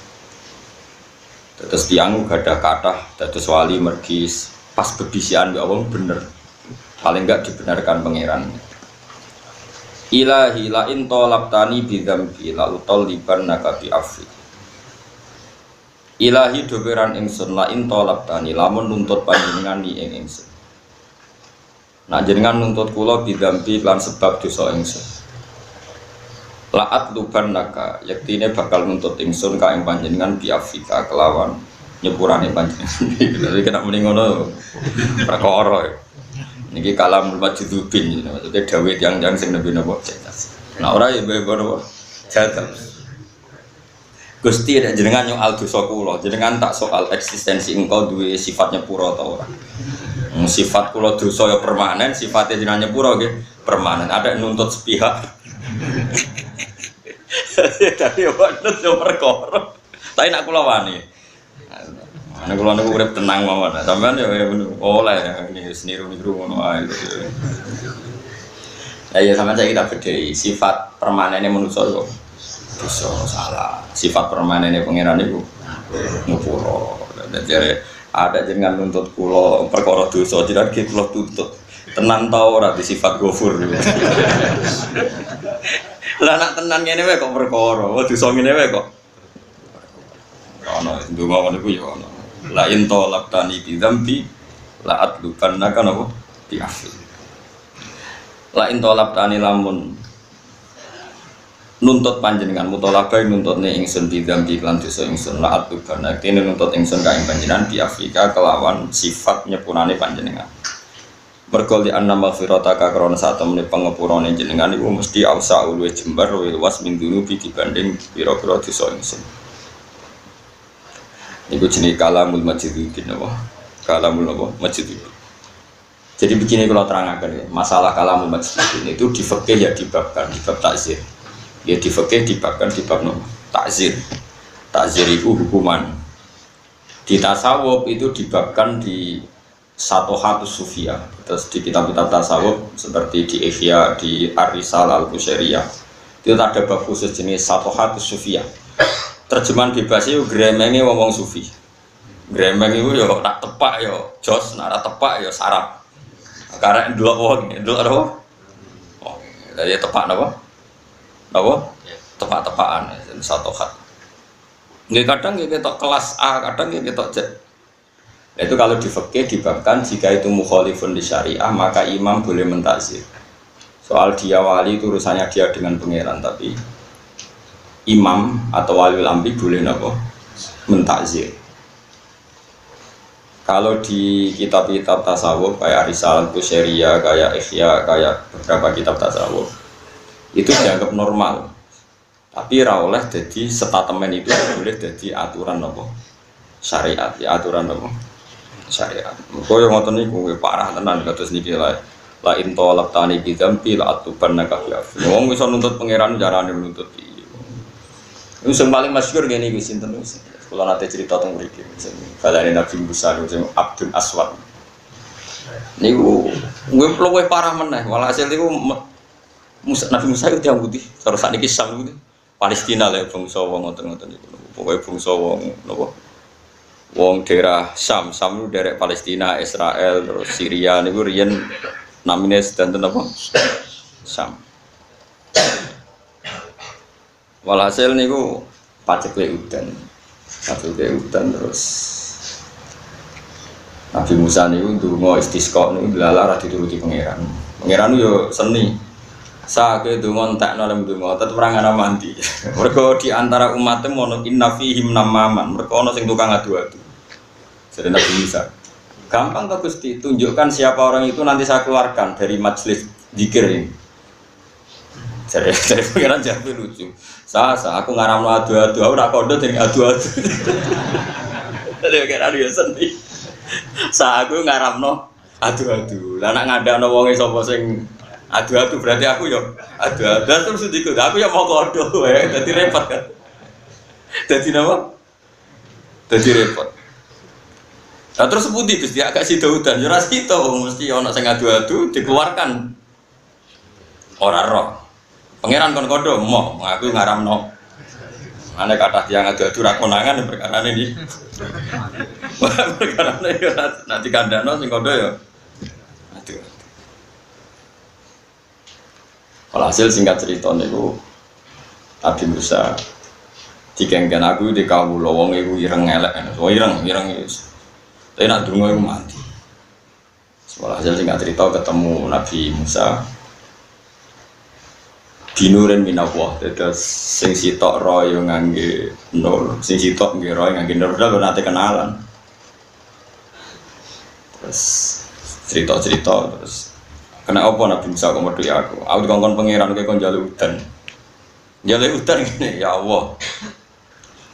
S1: Terus tiang gadah kathah dados wali mergi pas bebisian mbek Allah bener. Paling enggak dibenarkan pangeran. Ilahi la in talabtani bi dzambi la utalliban nakabi afi. Ilahi doberan ingsun la in talabtani lamun nuntut panjenengan ni ing ingsun. Nah jenengan nuntut kula bidampi lan sebab dosa ingsun. La'at luban naka yaktine bakal nuntut ingsun ka ing panjenengan biafika kelawan nyepurane panjenengan. Jadi kena muni ngono perkara. Niki kalam majdzubin maksudnya dawuh tiyang-tiyang sing nembe napa cetas. Nah ora ya mbek napa jadal. Gusti ada jenengan nyoal dosa kula, jenengan tak soal eksistensi engkau duwe sifat nyepuro ta ora. Sifat kula dosa ya permanen, sifatnya jenengan nyepuro nggih permanen. Ada nuntut sepihak. Tapi ya bener yo perkara. Tapi nak kula wani. Nek kula niku urip tenang mawon. Sampeyan ya oleh ini niru-niru ngono ae. Ya sampeyan saiki tak bedhei sifat permanene manusa yo dosa salah. Sifat permanene pangeran niku nyepuro. Jadi ada jenengan nuntut kula perkara dosa jenengan ki kula tuntut tenan ta ora di sifat ghafur. Lah nak tenan ngene wae kok perkara dosa ngene wae kok ana ndonga ngono iku ya ana la in talabtani bi dzambi la atlubanaka napa bi afi. La in talabtani lamun nuntut panjenengan mutolabai nuntutne ingsun bidambi lan dosa ingsun la atubana kene nuntut ingsun ka ing panjenengan di Afrika kelawan sifat nyepurane panjenengan mergo li anna maghfirataka krana satemene pangepurane jenengan iku mesti ausa luwih jembar luwih luas min dunubi dibanding pira-pira dosa ingsun. Niku jenenge kalamul majidudin apa kalamul apa majidudin. Jadi begini kalau terangkan ya, masalah kalamul majidudin itu di fikih ya dibabkan di bab takzir. Ya di fikih dibabkan di bab takzir. Takzir itu hukuman. Di tasawuf itu dibabkan di Satohatus Sufiyah. Terus di kitab-kitab tasawuf seperti di Ihya, di Ar-Risalah Al-Qusairiyah itu ada bab khusus jenis Satohatus Sufiyah. Terjemahan bebas itu gremenge wong sufi. Gremeng itu ya nak tepak ya jos, nak tepak ya sarap. Karena ndelok wong, ndelok apa? Oh, dari tepak napa? Apa? Tepak-tepakan satu hat. Nggih kadang nggih ketok kelas A, kadang nggih ketok Z. Itu kalau di fikih dibabkan jika itu mukhalifun li syariah maka imam boleh mentakzir. Soal dia wali itu urusannya dia dengan pangeran, tapi imam atau waliul amri boleh napa mentakzir. Kalau di kitab-kitab tasawuf kayak Risalah Al-Qusairiyah, kayak Ihya, kayak beberapa kitab tasawuf itu dianggap normal. Tapi ra oleh jadi statement itu boleh jadi aturan apa? Syariat, ya aturan apa? Syariat. Kok yo ngoten niku parah tenan kados niki la in talabtani bi dzambi la atubannaka bi afi. Wong iso nuntut pangeran carane nuntut iki. Iku sing paling masyhur ngene iki sinten wis. Kula nate cerita teng mriki sing balane Nabi Musa sing Abdul Aswad. Niku luwih parah meneh. Walhasil niku Nabi Musa itu Yahudi, terus sakniki Sam itu Palestina lah bangsa wong ngoten-ngoten niku. Pokoke bangsa wong napa? Wong daerah Sam itu daerah Palestina, Israel, terus Syria niku riyen namine sedanten apa? Sam. Walhasil niku pacekle udan. Pacekle udan terus Nabi Musa niku ndonga istisqa niku lala ra dituruti pangeran. Pangeran yo seni. Sake donga entekno lem donga tetep ora ngana mandi. Mergo di antara umatnya ono inna fihim namaman. Mergo ono sing tukang adu-adu. Jadi Nabi Musa. Gampang to Gusti, tunjukkan siapa orang itu nanti saya keluarkan dari majelis zikir ini. Jadi pangeran jawab lucu. Aku ngaramno adu-adu, aku ora kondo dening adu-adu. Jadi pangeran yo seni. Aku ngaramno adu-adu. Lah nek ngandakno wonge sapa sing adu-adu berarti aku yo adu-adu terus diikut. Aku yo mau kodo wae, dadi repot kan. Dadi napa? Dadi repot. Nah terus putih Gusti agak sida udan yo ora sida mesti ana sing adu-adu dikeluarkan. Ora roh. Pangeran kon kodo mau aku ngaramno. Ane kata tiang adu-adu ra konangan perkarane iki. Perkarane yo nanti kandhano sing kodo yo adu. Hasil singkat cerita niku Nabi Musa dikengken aku di kawula wong iku ireng elek. Oh ireng wis. Tapi nak donga iku mati. Hasil singkat cerita ketemu Nabi Musa dinurin minawah, terus sing sitok roy ngangge nur, sing sitok nggih roy ngangge nur, udah nanti kenalan. Terus cerita terus kena apa Nabi Musa kok medhi aku dikongkon pangeran kowe kon njaluk udan. Njaluk udan ngene, ya Allah.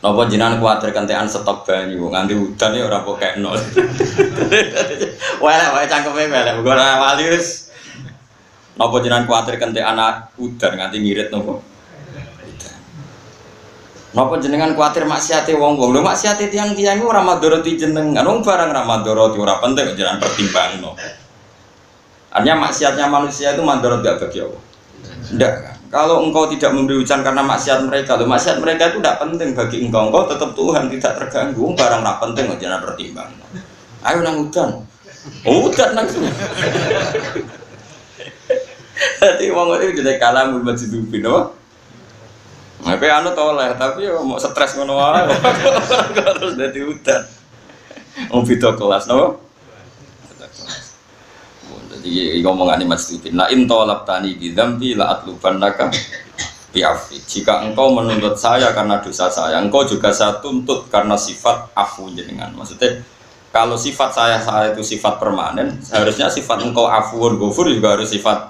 S1: Napa jenengan kuwatir kentekan stok banyu nganti udan ya ora kok kekno. Wae cangkeme melek, muga ora wali wis. Napa jenengan kuwatir kentekan udan nganti ngirit napa? Udan. Napa jenengan kuwatir maksiate wong-wong? Lho maksiate tiyang-tiyang iku ora madharati jenengan. Wong barang ora madharati ora penting jenengan pertimbangno. Artinya maksiatnya manusia itu madharat enggak bagi Allah. Enggak kan? Kalau engkau tidak memberi hujan karena maksiat mereka, loh maksiat mereka itu tidak penting bagi engkau tetap Tuhan tidak terganggu. Barang tidak penting jangan pertimbangkan. Ayo nang hujan, hujan nang semua. Jadi wong itu jadi kalah mulai masjid no. Tapi anu toleh, tapi mau stres ngono wae. Terus jadi hujan. Mau video kelas no. Jadi ngomongan ini masjid. La in talabtani bidzambi la atlubannaka bi'afwi. Jika engkau menuntut saya karena dosa saya, engkau juga saya tuntut karena sifat afu jenengan. Maksudnya kalau sifat saya itu sifat permanen, seharusnya sifat engkau afuun ghafur juga harus sifat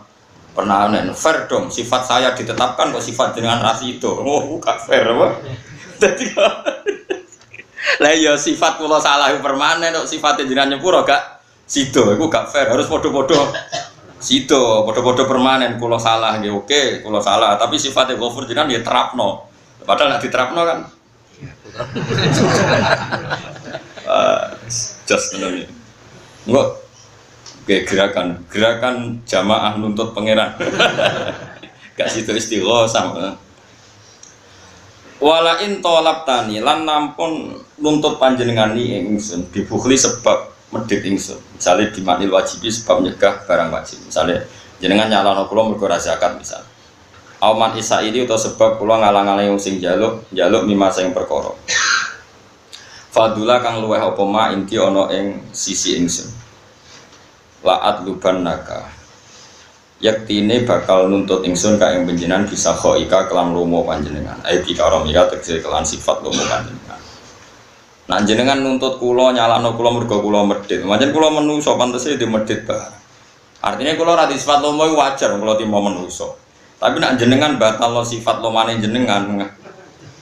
S1: permanen. Fair dong, sifat saya ditetapkan kok sifat jenengan rasido. Oh, gak fair apa? Jadi lah ya sifat kula salah permanen kok sifatnya jenengan nyepuro gak sido, itu gak fair, harus podo-podo sido, podo-podo permanen, kulo salah, ya oke, kulo salah, tapi sifatnya ghafur jenengan dia terapno, padahal nak diterapno kan, just ini, enggak, kayak gerakan jamaah nuntut pangeran, gak sido istighosah, walain tolabtani lan nampun nuntut panjenengan ni ingsun dibukhli sebab medhit ingsun. Misalnya dimaknil wajibi sebab nyegah barang wajib. Misalnya jenengan nyalano kula mergo ra zakat misal. Auman isa ini atau sebab kula ngalang-alangi wong sing njaluk mimma sing perkara. Fadula kang luweh apa ma inti ana ing sisi ingsun. La'at lubannaka. Yaktine bakal nuntut ingsun ka ing panjenengan bisa khoika kelam lomo panjenengan. Ai bikaromika tegese kelan sifat lomo panjenengan. Nah jenengan nuntut kula nyalano kula mergo kula medhit. Pancen kula menungso pantese di medhit bareng. Artinya kula ora di sifat lomo wajar kula timo menungso. Tapi nek jenengan batal sifat lomane jenengan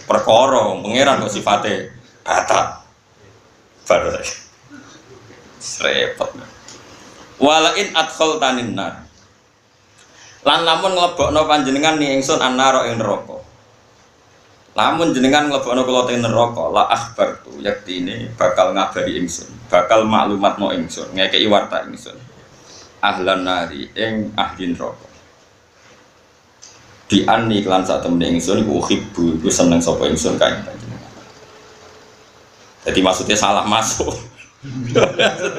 S1: perkara pangeran kok sifate batal. Baru repot. Walain adkhaltanin nar. Lan lamun nglebokno panjenengan ni ingsun annara ing neraka. Lamun jenengan nglebokno kula teng neraka, la akhbartu yaktine bakal ngabari ingsun, bakal maklumatno ingsun, ngekeki warta ingsun. ahlan nari ing ahli neraka. Bi anni lan sak temne ingsun iku uhibbu iku seneng sapa ingsun kae. Jadi maksudnya salah masuk.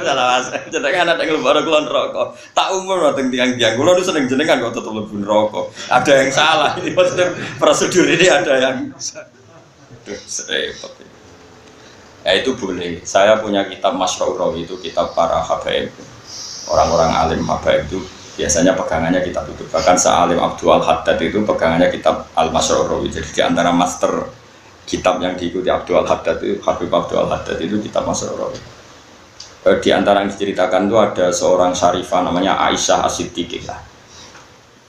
S1: Salah masuk. Jenengan ada yang lebar kulon rokok. Tak umur dateng tiang-tiang. Kulon itu seneng jenengan kok tetep lebih rokok. Ada yang salah. Ini maksudnya prosedur ini ada yang. Aduh, repot. Ya itu boleh. Saya punya kitab Masyra'ur Rawi itu kitab para habaib. Orang-orang alim habaib itu biasanya pegangannya kitab itu. Bahkan Sa'alim Abdul Haddad itu pegangannya kitab Al-Masyra'ur Rawi. Jadi di antara master kitab yang diikuti Abdul Haddad itu, Habib Abdul Haddad itu kitab Masyra'ur Rawi. Di antara yang diceritakan itu ada seorang syarifah namanya Aisyah As-Siddiqah.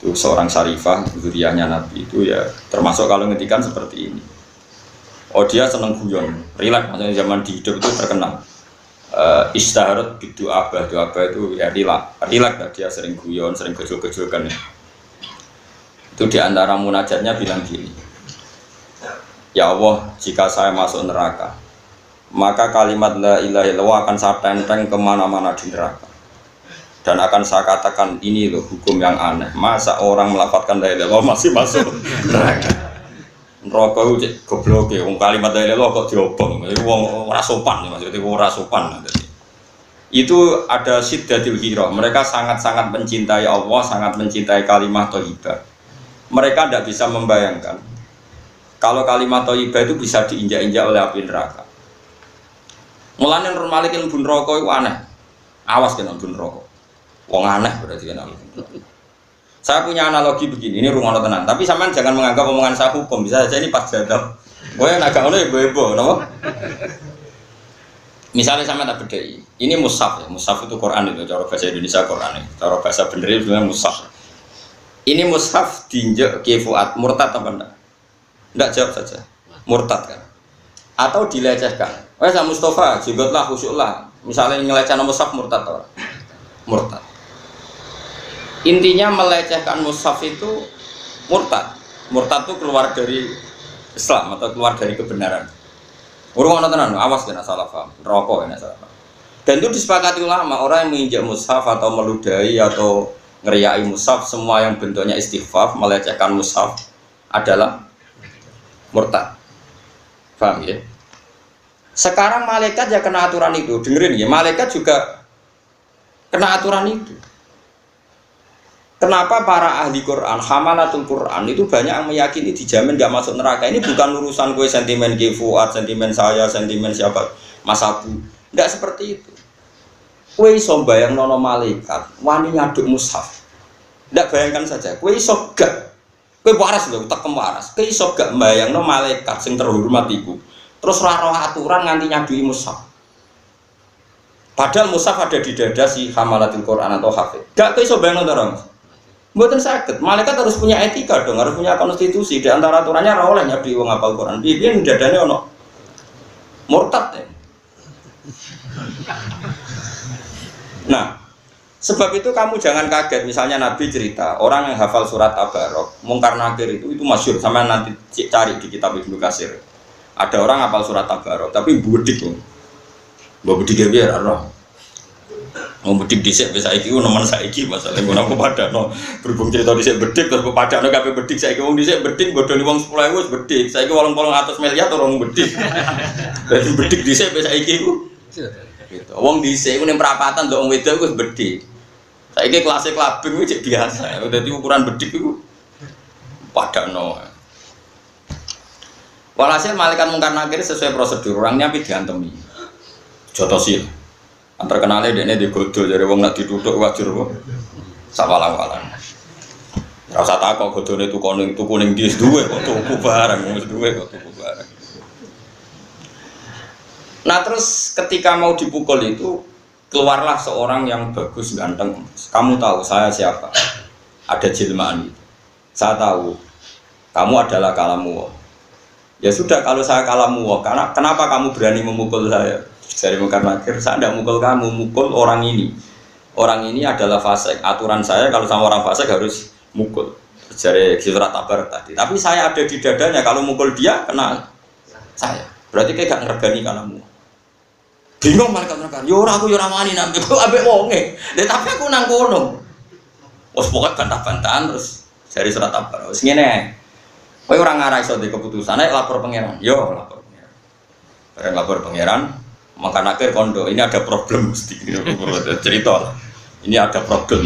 S1: Itu seorang syarifah zuriyahnya Nabi itu ya termasuk kalau ngetikan seperti ini. Oh dia seneng guyon, rileks maksudnya zaman di hidup itu terkenal. Istaharat bidu abah itu ya rileks dia sering guyon, sering gejol-gejolkan. Itu di antara munajatnya bilang gini. Ya Allah, jika saya masuk neraka, maka kalimat la ilaha illallah akan saya tenteng kemana-mana di neraka. Dan akan saya katakan ini loh hukum yang aneh. Masa orang melafalkan la ilaha illallah masih masuk neraka? Neraka itu goblok ya. Kalimat la ilaha illallah kok diobong. Itu wong ora sopan maksudnya ora sopan. Itu ada syiddatul hirah. Mereka sangat-sangat mencintai Allah, sangat mencintai kalimat thayyibah. Mereka tidak bisa membayangkan kalau kalimat thayyibah itu bisa diinjak-injak oleh api neraka. Mulane Nur Malikin bun rokok itu aneh. Awas kena bun rokok. Wong aneh berarti kena. Saya punya analogi begini, ini rungono tenan. Tapi sampean jangan menganggap omongan saya hukum. Bisa saja ini pas jadab. Kowe nek agak ngono ya ibu-ibu, napa? Misalnya sampean tak bedheki. Ini mushaf ya. Mushaf itu Quran itu cara bahasa Indonesia Quran itu. Cara bahasa bener itu sebenarnya mushaf. Ini mushaf diinjek ke Fuad murtad apa enggak? Enggak jawab saja. Murtad kan? Atau dilecehkan. Wes Mustafa, jengotlah khusyuklah. Misalnya ngelecehkan mushaf murtad atau murtad. Intinya melecehkan mushaf itu murtad. Murtad itu keluar dari Islam atau keluar dari kebenaran. Urung ana tenan, awas kena salah paham. Rokok kena salah paham. Dan itu disepakati ulama, orang yang menginjak mushaf atau meludahi atau ngeriai mushaf, semua yang bentuknya istighfar, melecehkan mushaf adalah murtad. Paham ya? Sekarang malaikat ya kena aturan itu, dengerin ya, malaikat juga kena aturan itu. Kenapa para ahli Quran, hamalatul Quran itu banyak yang meyakini dijamin gak masuk neraka. Ini bukan urusan gue sentimen Fuad, sentimen saya, sentimen siapa, Mas Abu. Enggak seperti itu. Kue iso bayang nono malaikat, wani nyaduk mushaf. Enggak bayangkan saja, kue iso gak, kue waras loh, tekem waras. Kue iso gak bayang nono malaikat sing terhormat iku. Terus roh aturan nganti nyadui mushaf. Padahal mushaf ada di dada si hamalatul Quran atau hafid. Gak kue iso bayang nono orang. Mboten sakit, malaikat harus punya etika dong, harus punya konstitusi. Di antara aturannya ora oleh nyadui wong hafal Quran. Piye dadane ono murtad ya. Nah, sebab itu kamu jangan kaget misalnya Nabi cerita orang yang hafal surat Tabarok, Mungkar Nakir itu masyhur, sama nanti cari di kitab Ibnu Katsir. Ada orang hafal surat Tabarok tapi budik. Mbok budik biar ora. Mau bedik dhisik wis saiki nemen saiki masalah ngono apa padano berhubung cerita dhisik bedik terus padano kabeh bedik saiki wong dhisik bedik bodoni wong 10.000 wis bedik saiki 800 miliar orang bedik. Dadi bedik dhisik wis saiki iku gitu. Wong dhisik ning perapatan lho wong wedok wis bedik. Saiki kelas klabing wis biasa. Dadi ukuran bedik iku padano. Walhasil malaikat Mungkar Nakir sesuai prosedur orangnya tapi diantemi. Jotosil. Terkenalnya dia digodol dari wong nak diduduk wajur kok sawalang-walang. Rasa takut godone tuku kuning dis duwe kok tuku barang wis duwe kok tuku barang. Nah terus ketika mau dipukul itu keluarlah seorang yang bagus ganteng. Kamu tahu saya siapa? Ada jelmaan itu. Saya tahu kamu adalah kalamu. Ya sudah kalau saya kalamu, karena kenapa kamu berani memukul saya? Dari Mungkar Nakir, saya tidak mukul kamu, mukul orang ini. Orang ini adalah fasik. Aturan saya kalau sama orang fasik harus mukul. Dari surat Tabarok tadi. Tapi saya ada di dadanya. Kalau mukul dia kena saya. Berarti kayak gak ngergani kamu. Bingung malaikat neraka. Yo ora aku yo ora wani nang kok ambek wonge. Tapi aku nang kono. Wes pokoke bantah-bantahan terus dari surat Tabar. Wes ngene. Kowe ora ngarah iso di keputusan, nek lapor pangeran. Yo lapor pangeran. Bareng lapor pangeran, makan akhir kondo. Ini ada problem mesti cerita. Ini ada problem.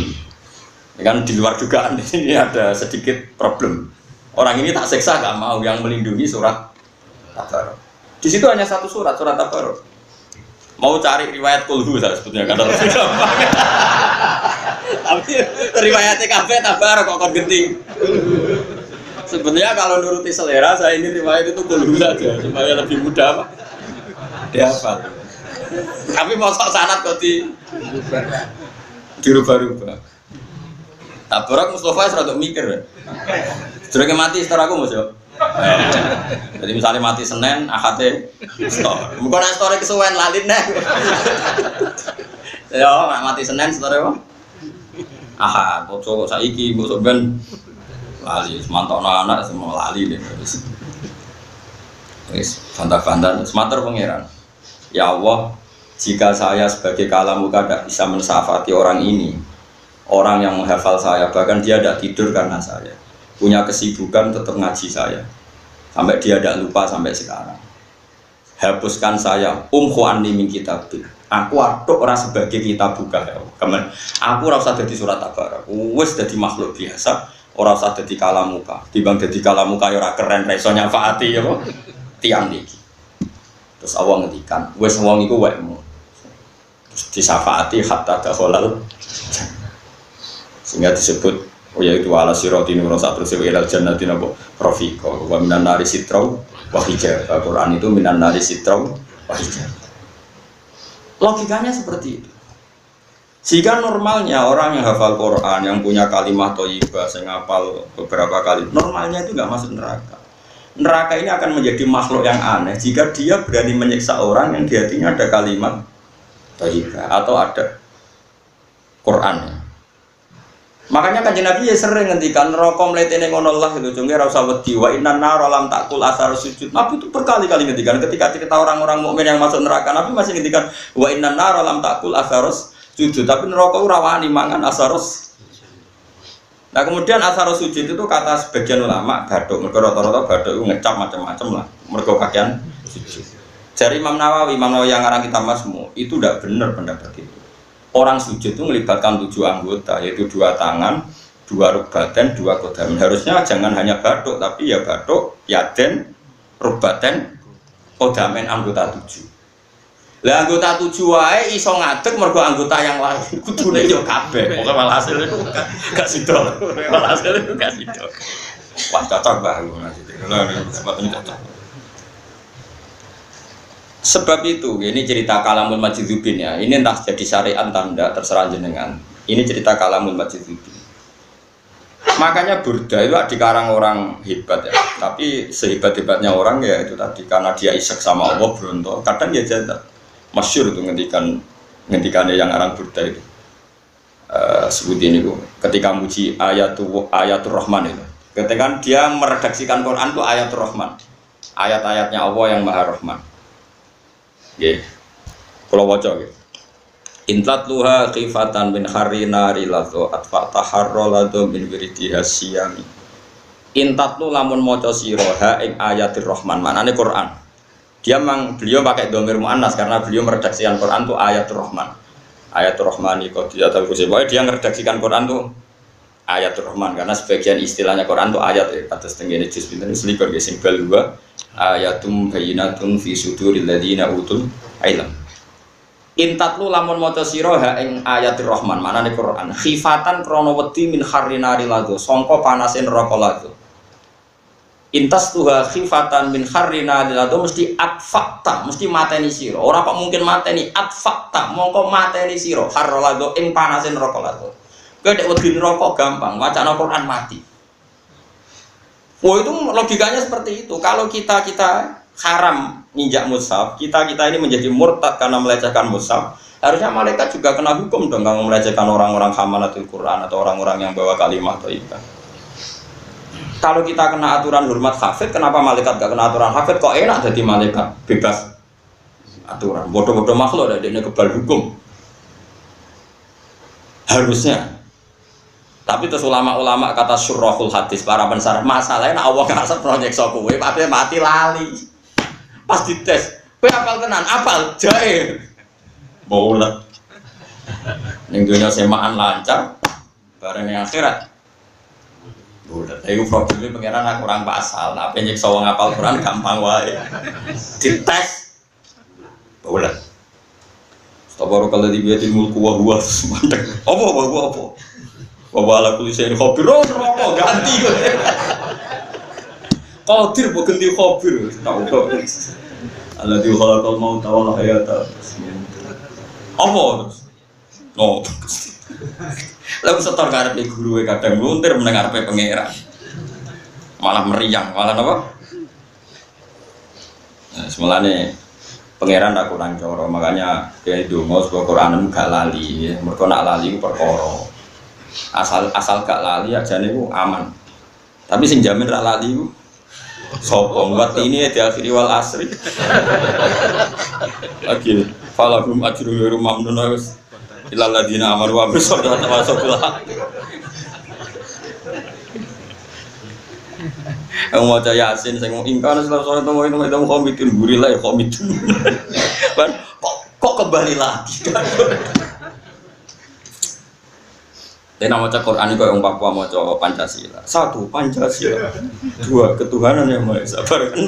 S1: Ini kan di luar dugaan ini ada sedikit problem. Orang ini tak seksa gak mau yang melindungi surat Tabar. Di situ hanya satu surat Tabar. Mau cari riwayat kulhu saya sebutnya kata lebih gampang. Tapi riwayatnya kabeh Tabar kok kon genti. Sebenarnya kalau nuruti selera saya ini riwayat itu kulhu saja supaya lebih mudah Pak. Dihafal. Tapi mau sok sanad kok dirubah-rubah. Tabarak Mustafa serada mikir. Sedurunge mati setor aku Mas yo. Jadi misalnya mati Senin, Ahad setor. Muga nek store kesuwen lali neh. Yo mati Senin store apa? Ahad, kok saiki kok ben lali, mantokno anak semua lali deh. Wis bantah-bantah semater pangeran. Ya Allah, jika saya sebagai kalamuka tidak bisa mensafati orang ini, orang yang menghafal saya, bahkan dia tidak tidur karena saya, punya kesibukan tetap ngaji saya, sampai dia tidak lupa sampai sekarang. Hapuskan saya, anni min kitabil. Aku aduk ora sebagai kitab buka ya. Kemen, aku ora usah dadi surat Tabar. Wis dadi makhluk biasa, ora usah dadi kalamuka. Timbang dadi kalamuka ya ora keren, ra iso nyafaati ya kok. Tiang iki. Terus Allah ngendikan, wis wong iku wekmu. Terus disafaati hatta dakhalal. Sehingga disebut yaitu ala siratin wa satrus ilal jannati nabo rafiqa wa minan nari sitrau wa hijab. Al-Qur'an itu minan nari sitrau wa hijab. Logikanya seperti itu. Jika normalnya orang yang hafal Quran, yang punya kalimat thayyibah, yang hafal beberapa kali, normalnya itu nggak masuk neraka. Neraka ini akan menjadi makhluk yang aneh jika dia berani menyiksa orang yang di hatinya ada kalimat thayyibah atau ada Quran. Makanya Kanjeng Nabi ya sering ngendikan neraka mletene ngono Allah itu jenenge ra usah wedi wa innan nar lam taqul asar sujud. Nabi itu berkali-kali ngendikan ketika cerita orang-orang mukmin yang masuk neraka, Nabi masih ngendikan wa innan nar lam taqul asar sujud, tapi neraka ora wani mangan asar. Nah, kemudian asar sujud itu kata sebagian ulama bathuk, mergo rata-rata bathuk itu ngecap macam-macam lah, mergo kakean sujud. Dari Imam Nawawi yang ngarang kitab Masmu itu tidak benar pendapat itu. Orang sujud itu melibatkan 7 anggota, yaitu 2 tangan, 2 rukbaten, 2 kodamen. Harusnya jangan hanya bathuk, tapi ya bathuk, yaden, rukbaten, kodamen anggota 7. Lah anggota 7 wae iso ngadeg mergo anggota yang lain. Kudune yo kabeh. Pokoke malah hasil itu gak sido. Malah hasil itu gak sido. Wah, cocok banget cocok. Sebab itu, ini cerita Kalamul Majidubin ya. Ini entah jadi syariat tanda terserah jenengan. Ini cerita Kalamul Majidubin. Makanya Burda itu dikarang orang hebat ya. Tapi sehebat-hebatnya orang ya itu tadi karena dia isek sama Allah berontok. Kadang dia jatah. Masyhur itu ngendikannya yang arang Burda itu. Sebutin itu ketika muji ayatul Rahman itu. Ketika dia meredaksikan Quran itu ayatul Rahman. Ayat-ayatnya Allah yang Maha Rahman. Nggih. Kula waca nggih. Intlatluha khifatan min harina rilatu atfataharralatu min wiridiha siyami. Intatlu lamun maca sira ha ing ayatir Rahman. Maknane Quran. Beliau pakai dhamir muannas karena beliau meredaksikan Quran itu ayatul Rahman. Ayatul Rahmani qadiyatul kursi. Pokoknya dia meredaksikan Quran itu ayatul Rahman karena sebagian istilahnya Quran itu ayat ya. Atas tengene juz pinten selikur nggih sing bal ayatum bayyinatun fi suduril ladzina utul ilm. Intatlu lamun maca sira ha ing ayatir Rahman, manane Quran. Khifatan krana wedi min harrinari ladzu, sangka panase neraka ladzu. Intas tuha khifatan min harrinari ladzu mesti atfakta, mesti mateni sira. Ora kok mungkin mateni atfakta, mongko mateni sira har ladzu ing panase neraka ladzu. Kowe nek wedi neraka gampang, wacana Quran mati. Oh itu logikanya seperti itu. Kalau kita haram nginjak mushaf, kita ini menjadi murtad karena melecehkan mushaf. Harusnya malaikat juga kena hukum dong kalau melecehkan orang-orang hamalatul Quran atau orang-orang yang bawa kalimat thayyibah. Kalau kita kena aturan hormat hafid, kenapa malaikat gak kena aturan hafid? Kok enak jadi malaikat bebas aturan. Bodoh-bodoh makhluk ada dia kebal hukum. Harusnya. Tapi terus ulama-ulama kata syurahul hadis para pensarah masalahnya Allah ngasih proyek kowe tapi mati lali. Pas dites, kowe apal tenan, apal jae. Bolet. Ning dunya semaan lancar, bareng yang akhirat. Bolet. Iku problemnya pengiran kurang pasal. Nah, nyiksa wong apal Quran gampang wae. Dites. Bolet. Tabaru kalau dibiatin mulku wa huwa semandek. Apa? Wala kulisin khobir, rokok ganti kok. Qadir kok ganti khobir, tahu kok. Alladzi khalaqal mauta wal hayata. Apa terus? Oh. Lalu setor karepe guru kadang luntir meneng karepe pangeran. Malah meriang, malah apa? Nah, semulane pangeran tak kurang coro, makanya kayak dongo sebuah Quran gak lali, mereka nak lali itu perkara. Asal gak lali aja nih aman. Tapi sing jamin rak lali ku sapa buat ini di akhir wal asri. Lagi falahum ajrun ghairu mamnun wis ilal ladina amanu wa amilus sholihati wa tawasaw. Yang mau Yasin, saya mau ingkar setelah itu komitun gurilah ya komitun. Kok kembali lagi? Dia nama Quran itu yang Papua mau Pancasila. 1. Pancasila. 2. Ketuhanan yang Maha Esa. 6.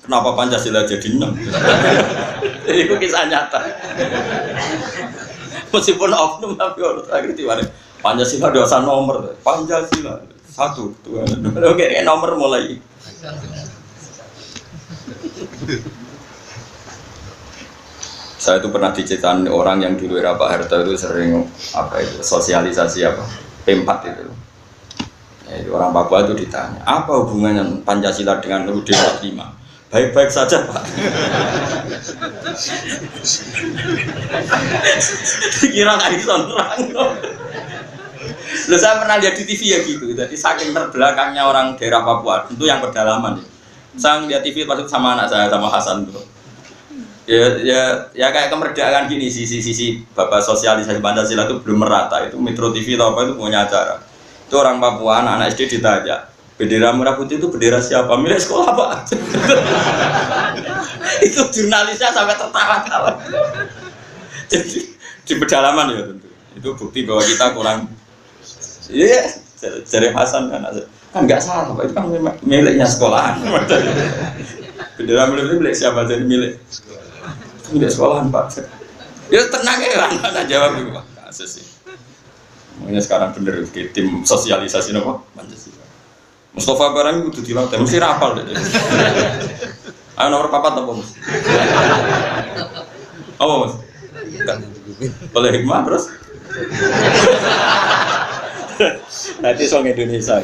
S1: Kenapa Pancasila jadi 6? Itu kisah nyata. Meskipun oknum tapi orang terakhir tiba Pancasila dosa nomor. Pancasila 1 ketuhanan. Oke, nomor mulai. Saya itu pernah diceritain orang yang dulu era Pak Harto itu sering sosialisasi P4 itu. Ya, itu orang Papua itu ditanya, apa hubungannya Pancasila dengan UUD 45? Baik-baik saja Pak. Dikira nggak bisa nerang. Loh, saya pernah lihat di TV ya gitu. Jadi saking terbelakangnya orang daerah Papua, tentu yang pedalaman. Saya lihat TV pas itu sama anak saya sama Hasan tuh. Ya kayak kemerdekaan gini sisi bapak sosialisasi Pancasila itu belum merata. Itu Metro TV atau apa itu punya acara. Itu orang Papua anak SD ditanya, bendera merah putih itu bendera siapa? Milik sekolah Pak. Itu jurnalisnya sampai tertawa-tawa. Jadi di pedalaman ya tentu. Itu bukti bahwa kita kurang. Iya, jadi Hasan kan nggak salah Pak, itu kan miliknya sekolahan. Bendera milik siapa jadi milik? Milik sekolahan Pak. Ya tenang ya, anak jawab itu Pak. Kasus sih. Makanya sekarang bener di tim sosialisasi nopo Pancasila. Mustafa barang itu dilatih, mesti rapal deh. Ayo nomor papat apa Mas? Apa Mas? Boleh hikmah terus? Nanti soal Indonesia.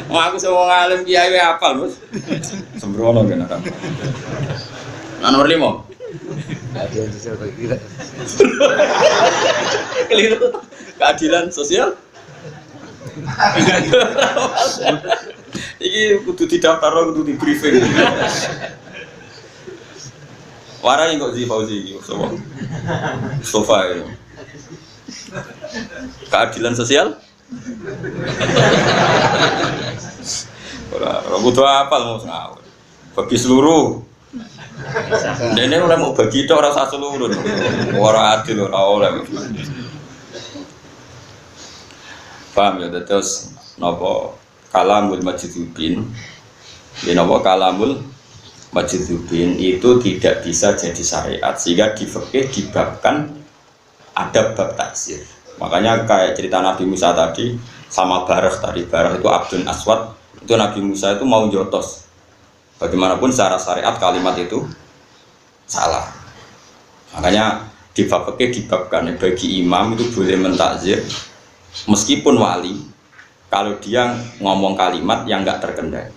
S1: Mau aku semua ngalim kiai apal Mas? Sembrono kan orang. Nomor 5. Keliru. Keadilan sosial. Ini kudu didaftar, kudu di briefing. Warai kok si Fauzi Mustafa itu. Keadilan sosial. Orang butuh apa mau ngawur? Bagi seluruh. Dene ora mau bagi tok ora sak seluruh. Ora adil ora oleh. Paham ya terus napa kalamul majdzubin. Ya napa kalamul majdzubin itu tidak bisa jadi syariat sehingga di fikih dibabkan ada bab taksir. Makanya kayak cerita Nabi Musa tadi sama Barah tadi, Barah itu Abdun Aswad, itu Nabi Musa itu mau jotos. Bagaimanapun secara syariat kalimat itu salah. Makanya di bab fikih dibabkan bagi imam itu boleh mentakzir meskipun wali kalau dia ngomong kalimat yang enggak terkendali.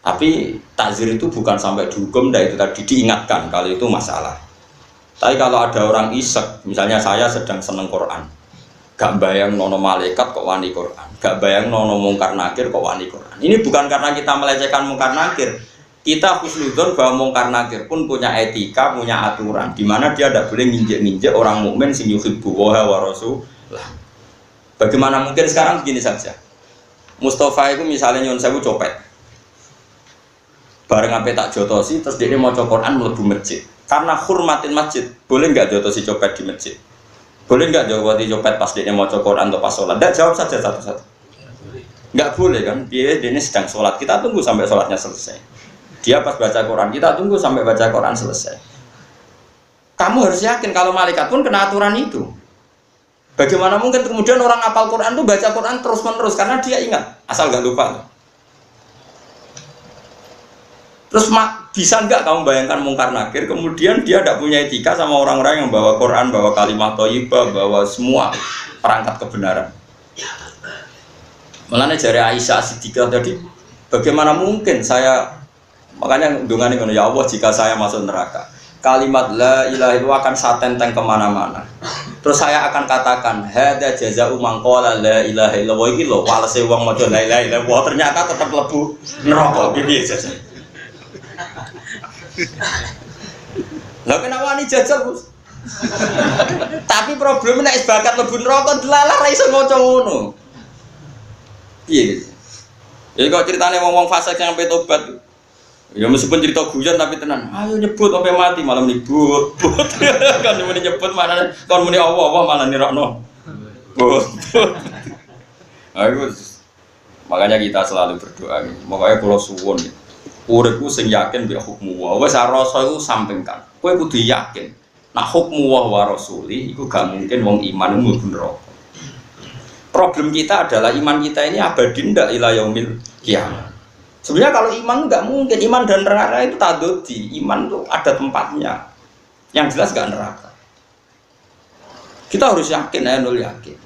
S1: Tapi takzir itu bukan sampai dihukum, itu tadi diingatkan kalau itu masalah. Tapi kalau ada orang isek, misalnya saya sedang seneng Quran, gak bayang nono malaikat kok wani Quran, gak bayang nono mungkar nakir kok wani Quran. Ini bukan karena kita melecehkan mungkar nakir, Kita husnudzon bahwa mungkar nakir pun punya etika, punya aturan, di mana dia tidak boleh nginjek-nginjek orang mukmin sing yuhibbu wa rasulah. Bagaimana mungkin sekarang begini saja. Mustafa itu misalnya nyuwun sewu copet. Bareng sampai tak jotosi terus dia mau Quran mlebu masjid. Karena hormatin masjid, boleh nggak jotosi copet di masjid? Boleh nggak jawati copet pas dia mau Quran atau pas sholat? Nggak, jawab saja satu-satu. Nggak boleh kan? Dia ini sedang sholat, kita tunggu sampai sholatnya selesai. Dia pas baca Quran, kita tunggu sampai baca Quran selesai. Kamu harus yakin kalau malaikat pun kena aturan itu. Bagaimana mungkin kemudian orang hafal Quran itu baca Quran terus-menerus karena dia ingat, asal nggak lupa. Terus bisa nggak kamu bayangkan mungkar nakir, kemudian dia tidak punya etika sama orang-orang yang bawa Quran, bawa kalimat thayyibah, bawa semua perangkat kebenaran. Makanya jari Aisyah Siddiqah tadi, bagaimana mungkin saya, makanya ndongane ngono, ya Allah jika saya masuk neraka, kalimat la ilaha illallah akan saya tenteng kemana-mana. Terus saya akan katakan, hada jaza'u man qala la ilaha illallah iki lho, walese wong maca la ilaha illallah ternyata tetap lebu neraka piye jajal. Lah kenapa ini jajal, Bos? Tapi problemnya nek bakat lebu neraka delalah ra iso maca ngono. Piye gitu. Ya kok ceritane wong-wong fasik yang sampai tobat. Ya meskipun cerita guyon tapi tenan. Ayo nyebut sampai mati malam nyebut. Kan muni nyebut mana kon muni Allah malah nirokno. Ayo makanya kita selalu berdoa. Makanya kalau suwun uripku sing yakin mbek hukmu wa wis rasa iku sampingkan. Kowe kudu yakin. Nah hukmu wa rasuli iku gak mungkin wong iman mlebu neraka. Problem kita adalah iman kita ini abadi ndak ila yaumil qiyamah. Sebenarnya kalau iman nggak mungkin, iman dan neraka itu tadodi, iman itu ada tempatnya. Yang jelas nggak neraka. Kita harus yakin, nul yakin.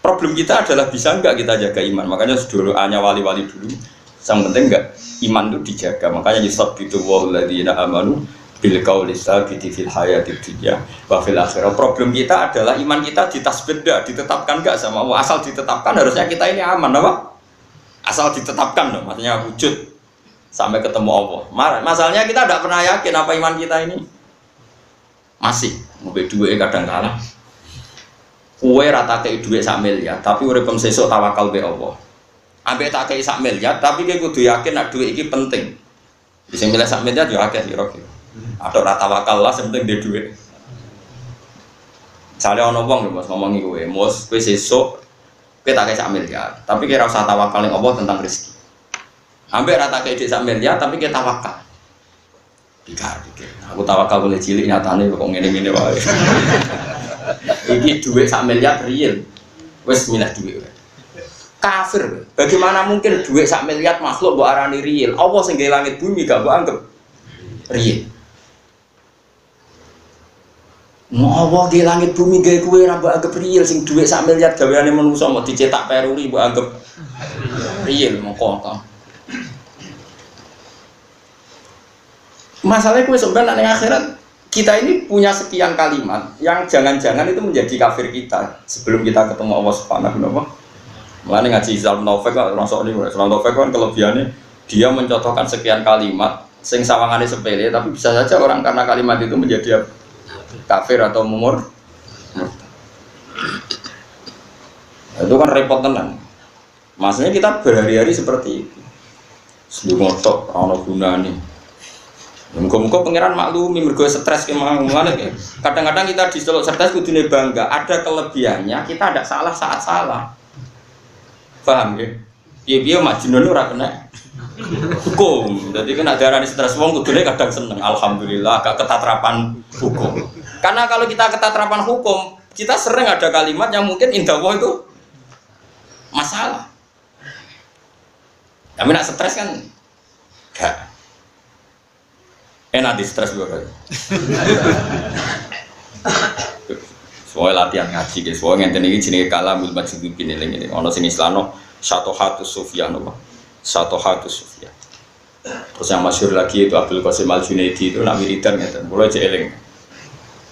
S1: Problem kita adalah bisa nggak kita jaga iman. Makanya dulu hanya wali-wali dulu. Yang penting nggak iman itu dijaga. Makanya yusabbitu walladzina amanu bil qauli tsabiti fil hayatid dunya wa fil akhirah. Problem kita adalah iman kita ditasbeda, ditetapkan nggak sama Allah. Asal ditetapkan harusnya kita ini aman, apa? Asal ditetapkan dong, maksudnya wujud sampai ketemu Allah. Masalahnya kita tidak pernah yakin apa iman kita ini masih ngombe duit kadang kalah. Kue rata kei duit sak miliar, tapi uripem sesuk tawakal be Allah. Ambek tak kei sak miliar, tapi kowe kudu yakin nek duit iki penting. Bisa milih sak miliar yo akeh kira-kira. Atau rata wakal lah, penting dia duit. Misalnya ono wong lho Mas ngomongi kowe, Mus, kowe sesuk kowe tak kei sak miliar, tapi kowe ora usah tawakal ning Allah tentang rezeki. Ambek rata kei sak miliar, tapi kowe tawakal. Pikir. Aku tawakal boleh cilik nyatane kok ngene-ngene wae. Iki duit sak miliar real. Wis milah duit. Kafir. Bagaimana mungkin duit sak miliar makhluk mbok arani real? Allah sing gawe langit bumi gak mbok anggap real. Allah di langit bumi gawe kowe ora mbok anggap real, sing dhuwit sak miliar gaweane manusa mau dicetak peruri mbok anggap real mongko. Masalahnya kowe sampeyan nang akhirat kita ini punya sekian kalimat yang jangan-jangan itu menjadi kafir kita sebelum kita ketemu Allah Subhanahu wa taala. Mulane ngaji Islam Taufik kok masuk ini Islam Taufik kan kelebihannya dia mencontohkan sekian kalimat sing sawangane sepele tapi bisa saja orang karena kalimat itu menjadi kafir atau murtad. Itu kan repot tenan. Maksudnya kita berhari-hari seperti itu. Sebelum ngotok ana gunane. Muga-muga pangeran maklumi mergo stres kemana. Kadang-kadang kita diseluk stres kudune bangga, ada kelebihannya, kita ada salah saat salah. Paham nggih? Piye-piye majnun ora kena hukum. Jadi kena darani stres wong kudune kadang seneng. Alhamdulillah agak ketatrapan hukum. Karena kalau kita ketatrapan hukum, kita sering ada kalimat yang mungkin indah Allah itu masalah. Tapi nak stres kan enggak. Enak di stres juga. Soalnya latihan ngaji guys, soalnya ngenten iki jenenge kalamul majdzubin ini. Ono sing istilahno syatohatus sufyan apa? Syatohatus sufyan. Terus yang masyhur lagi itu Abdul Qasim Al-Junaidi itu nak wiridan ngeten. Mulai jeeling.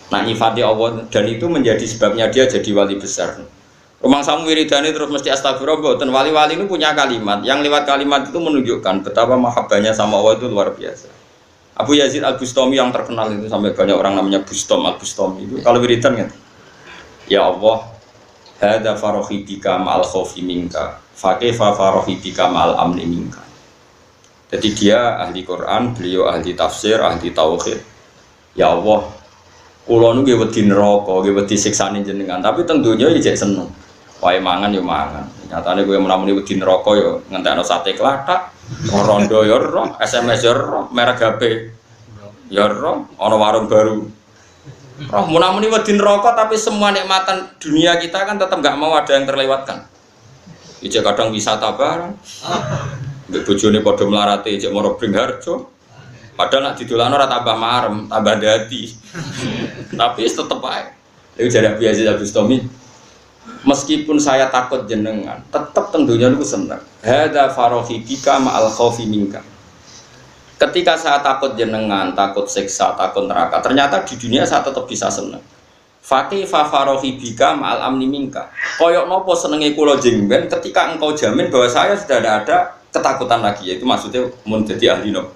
S1: Nah nyifati Allah dan itu menjadi sebabnya dia jadi wali besar. Rumah samu wiridane terus mesti astagfirullah mboten. Wali-wali ini punya kalimat yang lewat kalimat itu menunjukkan betapa mahabbahnya sama Allah itu luar biasa. Abu Yazid Al-Bustami yang terkenal itu sampai banyak orang namanya Bustom Al-Bustami itu kalau wiridan kan ya Allah hadza farahi bika ma'al khaufi minka fa kaifa farahi bika ma'al amni minka. Jadi dia ahli Quran, beliau ahli tafsir, ahli tauhid. Ya Allah kula nu nggih wedi neraka, nggih wedi siksane jenengan, tapi teng donya ya jek seneng. Wae mangan ya mangan. Nyatane kowe menamuni wedi neraka ya ngentekno sate klathak, rondo ya ora, SMS ya ora, merek HP ya ora, ana warung baru. Roh menamuni wedi neraka tapi semua nikmatan dunia kita kan tetap enggak mau ada yang terlewatkan. Ijek kadang wisata bareng. Mbek bojone padha melarate ijek moro Bringharjo. Padahal nak didolano ora tambah marem, tambah dadi. Tapi tetep ae. Iku jare biasa Abdus Tomi. Meskipun saya takut jenengan, tetap tentunya niku seneng. Hadza farahi bika ma'al khaufi minka. Ketika saya takut jenengan, takut siksa, takut neraka, ternyata di dunia saya tetap bisa seneng. Fakih farahi bika ma'al amni minka. Koyok nopo senenge kula jengben ketika engkau jamin bahwa saya sudah tidak ada ketakutan lagi, yaitu maksudnya mun dadi ahli no.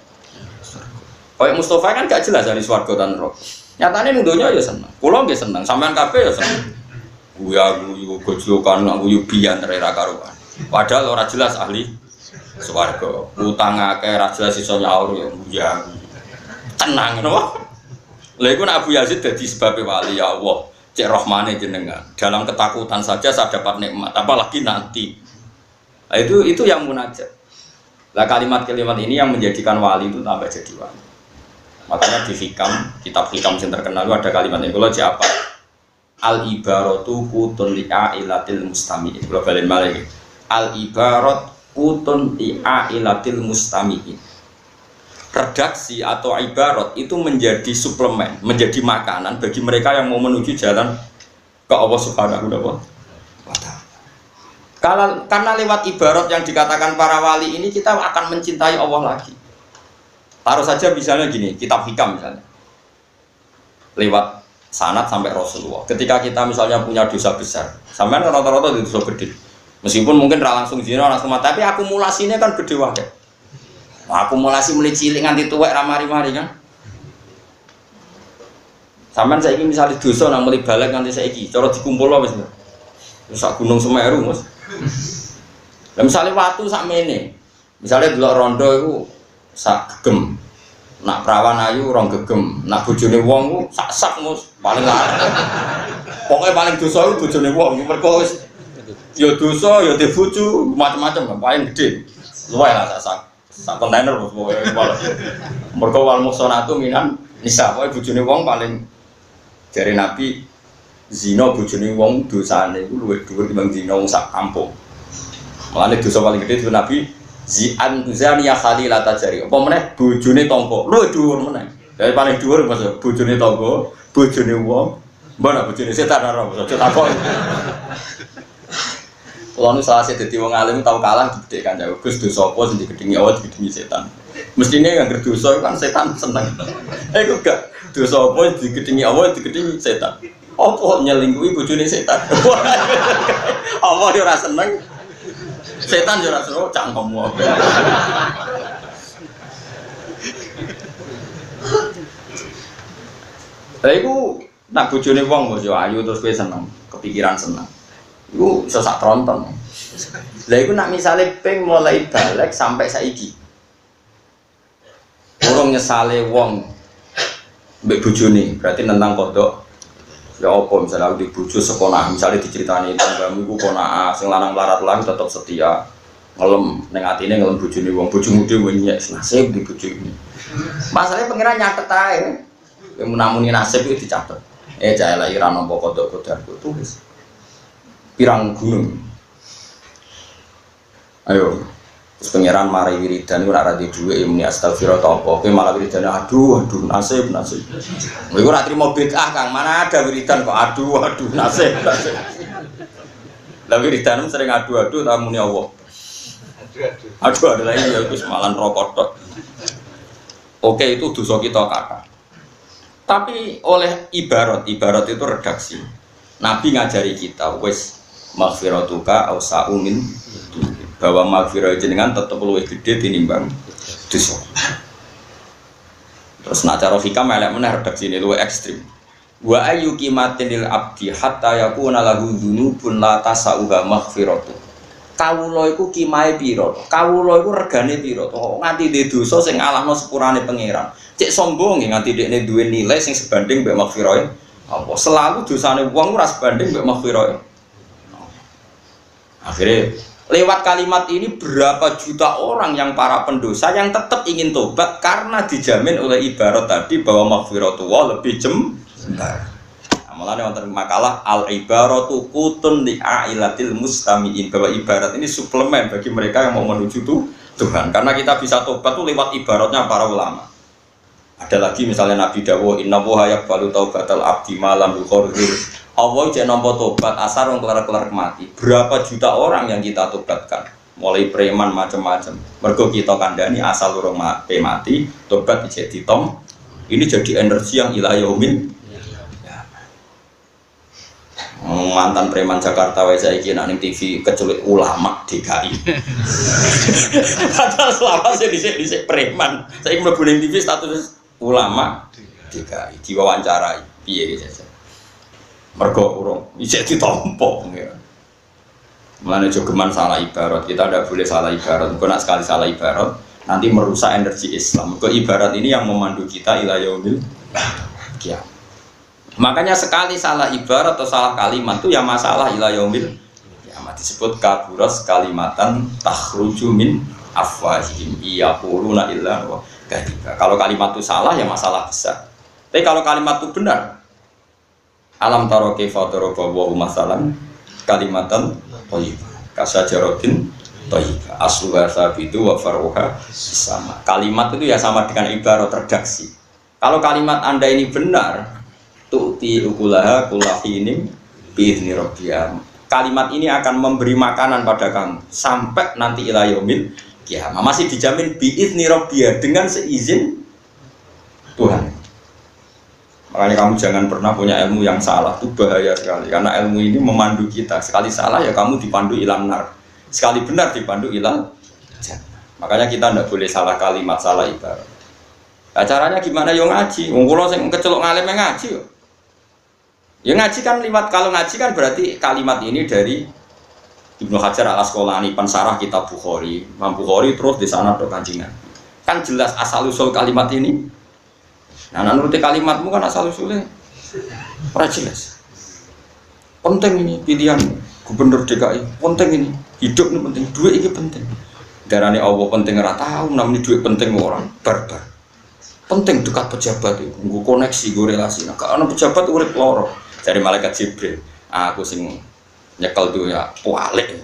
S1: Koyok Mustafa kan gak jelas dari swarga dan neraka. Nyatane ning donya ya seneng. Kula nggih seneng, sampean kabeh ya seneng. Guyu gojlokan guyu biyan rera karuan. Padahal ora jelas ahli swarga. Utang akeh ora jelas iso nyaur ya. Tenang no. Lha iku nek Abu Yazid dadi sebab wali ya Allah. Cek rahmane jenengan. Dalam ketakutan saja saya dapat nikmat, apalagi nanti. Nah, itu yang munajat. Lah kalimat-kalimat ini yang menjadikan wali itu tambah jadi wali. Makanya di Hikam, kitab Hikam yang terkenal itu ada kalimat ini. Kalau siapa? Al-ibaratu kutun li'a'ilatil mustami'in. Kalau balik balik. Al-ibarat kutun li'a'ilatil mustami'in. Redaksi atau ibarat itu menjadi suplemen, menjadi makanan bagi mereka yang mau menuju jalan ke Allah Subhanahu wa Ta'ala. Karena lewat ibarat yang dikatakan para wali ini kita akan mencintai Allah lagi. Taruh saja misalnya gini, kitab Hikam misalnya. Lewat sanad sampai Rasulullah. Ketika kita misalnya punya dosa besar, sampean rata-rata itu dosa gede. Meskipun mungkin langsung zina langsung mati, tapi akumulasinya kan gede wae. Akumulasi mulai cilik nganti tuwek ra mari-mari kan. Sampean saiki misalnya dosa nang mulai balik nganti saiki, cara dikumpulno wis. Sak Gunung Semeru, Mas. Lah misale watu sak mene. Misale delok rondo iku sak gegem. Nak perawan ayu rong gegem, nak bojone wong ku sak Mus, paling larang. Pokoke paling dosa iku bojone wong, mergo wis ya dosa ya dibojo macam-macam paling gede. Luwe lah sak kontainer Mus pokoke. Mergo wal muhsanatu minan nisa, pokoke bojone wong paling jare Nabi zina bojone wong dosane iku luwih dhuwur timbang zina wong sak kampung. Mulane dosa paling gede itu Nabi Zi'an tuzani ya khalilata jari. Apa meneh bojone tangga. Lho dhuwur meneh. Dari paling dhuwur Mas bojone tangga, bojone wong, mbana bojone setan ora aja takon. Kulo nu salah dadi wong alim tau kalah gede kan jauh. Gus dosa apa sing digedhingi Allah digedhingi setan. Mestine yang dosa kan setan seneng. Iku gak dosa apa digedhingi Allah digedhingi setan. Apa nyelingkuhi bojone setan. Allah yo ora seneng. Setan yo ora seneng cangkemmu. Lah iku nak bojone wong kok yo ayu terus kowe seneng, kepikiran seneng. Iku iso sak tronton. Lah iku nak misale ping mulai balik sampai saiki. Urung nyesale wong mbek bojone, berarti nentang kodok. Ya apa misalnya di bojo sekolah, misalnya diceritani tanggamu iku konaa, sing lanang larat-larat tetep setia. Ngelem ning atine ngelem bojone wong, bojomu dhewe nyek nasib di bojo ini. Masalahnya pengira nyatet ae. Yang menamuni nasib itu dicatat. Jaya lagi rano pokok kodok-kodok tulis. Pirang gunung. Ayo. Terus pengiran mari wiridan ora ra di dhuwit muni astagfirullah apa. Kowe malah wiridan aduh nasib. Kowe ora trimo bid'ah Kang, mana ada wiridan kok aduh nasib. Lah wiridan sering aduh ta muni Allah. Aduh lagi ya wis malan rokok tok. Oke itu dosa kita kakak. Tapi oleh ibarat itu redaksi. Nabi ngajari kita wis maghfiratuka awsa'u min bahwa maghfirah jenengan tetep luwih gedhe tinimbang dosa. Terus nak cara hikam elek meneh redaksine luwih ekstrim. Wa ayyuki matinil abdi hatta yakuna lahu dzunubun la tasauha maghfiratu. Kawula iku kimahe pira? Kawula iku regane pira? Nganti ndek dosa sing ngalahno sepurane pangeran. Cek sombong nganti dekne duwe nilai sing sebanding mbek maghfirahe. Apa selalu dosane wong ora sebanding mbek maghfirahe. Akhirnya lewat kalimat ini berapa juta orang yang para pendosa yang tetap ingin tobat karena dijamin oleh ibarat tadi bahwa maghfiratullah lebih jembar. Mulane wonten makalah al ibaratu qutun li ailatil mustamiin, bahwa ibarat ini suplemen bagi mereka yang mau menuju Tuhan. Karena kita bisa tobat tuh lewat ibaratnya para ulama. Ada lagi misalnya Nabi dawuh inna wa yaqbalu taubatal abdi malam yukhir. Allah jek nampa tobat asar wong kelar-kelar mati. Berapa juta orang yang kita tobatkan? Mulai preman macam-macam. Mergo kita kandhani asal urung mati, tobat dijek ditom. Ini jadi energi yang ila yaumil. Mantan preman Jakarta wae saiki nek ning TV keculik ulama DKI. Padahal selama saya dhisik preman, saiki mlebu ning TV status ulama DKI diwawancarai piye iki. Mergo urung isih ditompo ya. Mulane jogeman salah ibarat, kita tidak boleh salah ibarat. Engko nek sekali salah ibarat nanti merusak energi Islam. Mergo ibarat ini yang memandu kita ila yaumil qiyamah. Makanya sekali salah ibarat atau salah kalimat itu ya masalah ila yaumil qiyamah. Disebut kaburas kalimatan takhruju min afwahihim yaquluna illa wa kadiba. Kalau kalimat itu salah ya masalah besar. Tapi kalau kalimat itu benar, alam taro kaifa daraba wa masalan kalimatan thayyibah kasajaratin thayyibah asluha sabitu wa faruha sama. Kalimat itu ya sama dengan ibarat redaksi. Kalau kalimat Anda ini benar, tu'ti ukulaha kullahinin bi'izni rabbiyah. Kalimat ini akan memberi makanan pada kamu sampai nanti ila yaumil qiyamah. Masih dijamin bi'izni rabbiyah, dengan seizin Tuhan. Makanya kamu jangan pernah punya ilmu yang salah, itu bahaya sekali. Karena ilmu ini memandu kita. Sekali salah ya kamu dipandu ilang nar. Sekali benar dipandu ilang jannah. Makanya kita tidak boleh salah kalimat, salah ibarat. Nah, caranya gimana? Yo ngaji. Wong kula sing kecelok ngalim ngaji yo. Ya ngaji kan lewat, kalau ngaji kan berarti kalimat ini dari Ibnu Hajar al-Asqalani pensarah kitab Bukhari. Imam Bukhari terus di sana do kancingan. Kan jelas asal usul kalimat ini. Nah, nuruti kalimatmu kan asal usulnya ora jelas. Penting ini pilihan gubernur DKI, penting ini. Hidup ini penting, duit ini penting. Darane Allah penting ora tahu, namanya duit penting orang barbar. Penting dekat pejabat itu, nggo koneksi, nggo relasi. Nah, karena pejabat urip loro. Dari malaikat Jibril, aku sing nyekel tuh ya kualik.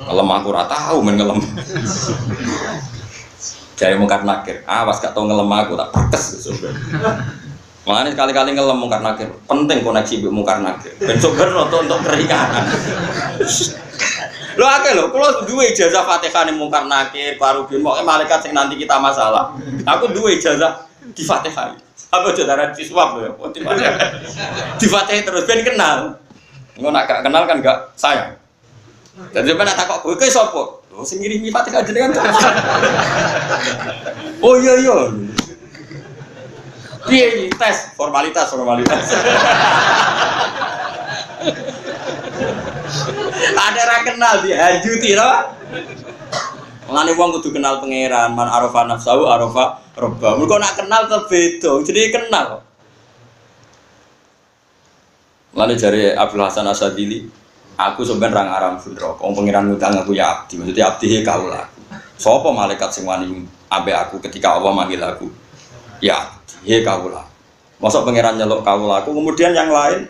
S1: Ngelem aku ora tahu men ngelem. Jaya Mungkar Nakir, awas gak tau ngelem aku tak pakes gitu. Makanya sekali-kali ngelem Mungkar Nakir, penting koneksi Ibu Mungkar Nakir. Ben sober untuk keringanan. Lo akeh lo, kalau dua ijazah Fatihah nih Mungkar Nakir, Parubin, mau malaikat sing nanti kita masalah. Aku dua ijazah di Fatihah. Apa saudara di swab lo ya? Di Fatihah terus ben kenal. Nggak nak gak kenal kan gak sayang. Jadi ben tak kok kowe sapa? Oh, sing ngirimi Fatihah jenengan kan. Oh iya. Piye tes formalitas. Ada ra kenal dihajuti to. Mulane wong kudu kenal pangeran, man arafa nafsahu arafa rabba. Mergo nak kenal te beda, jadi kenal. Mulane jare Abdul Hasan Asadili, aku sebenarnya ngaram fundro, wong pangeran ngutang aku ya abdi, maksudnya abdi kaula. Sapa malaikat sing wani ambek aku ketika Allah manggil aku? Ya abdi kaula. Mosok pangeran nyeluk kaula aku, kemudian yang lain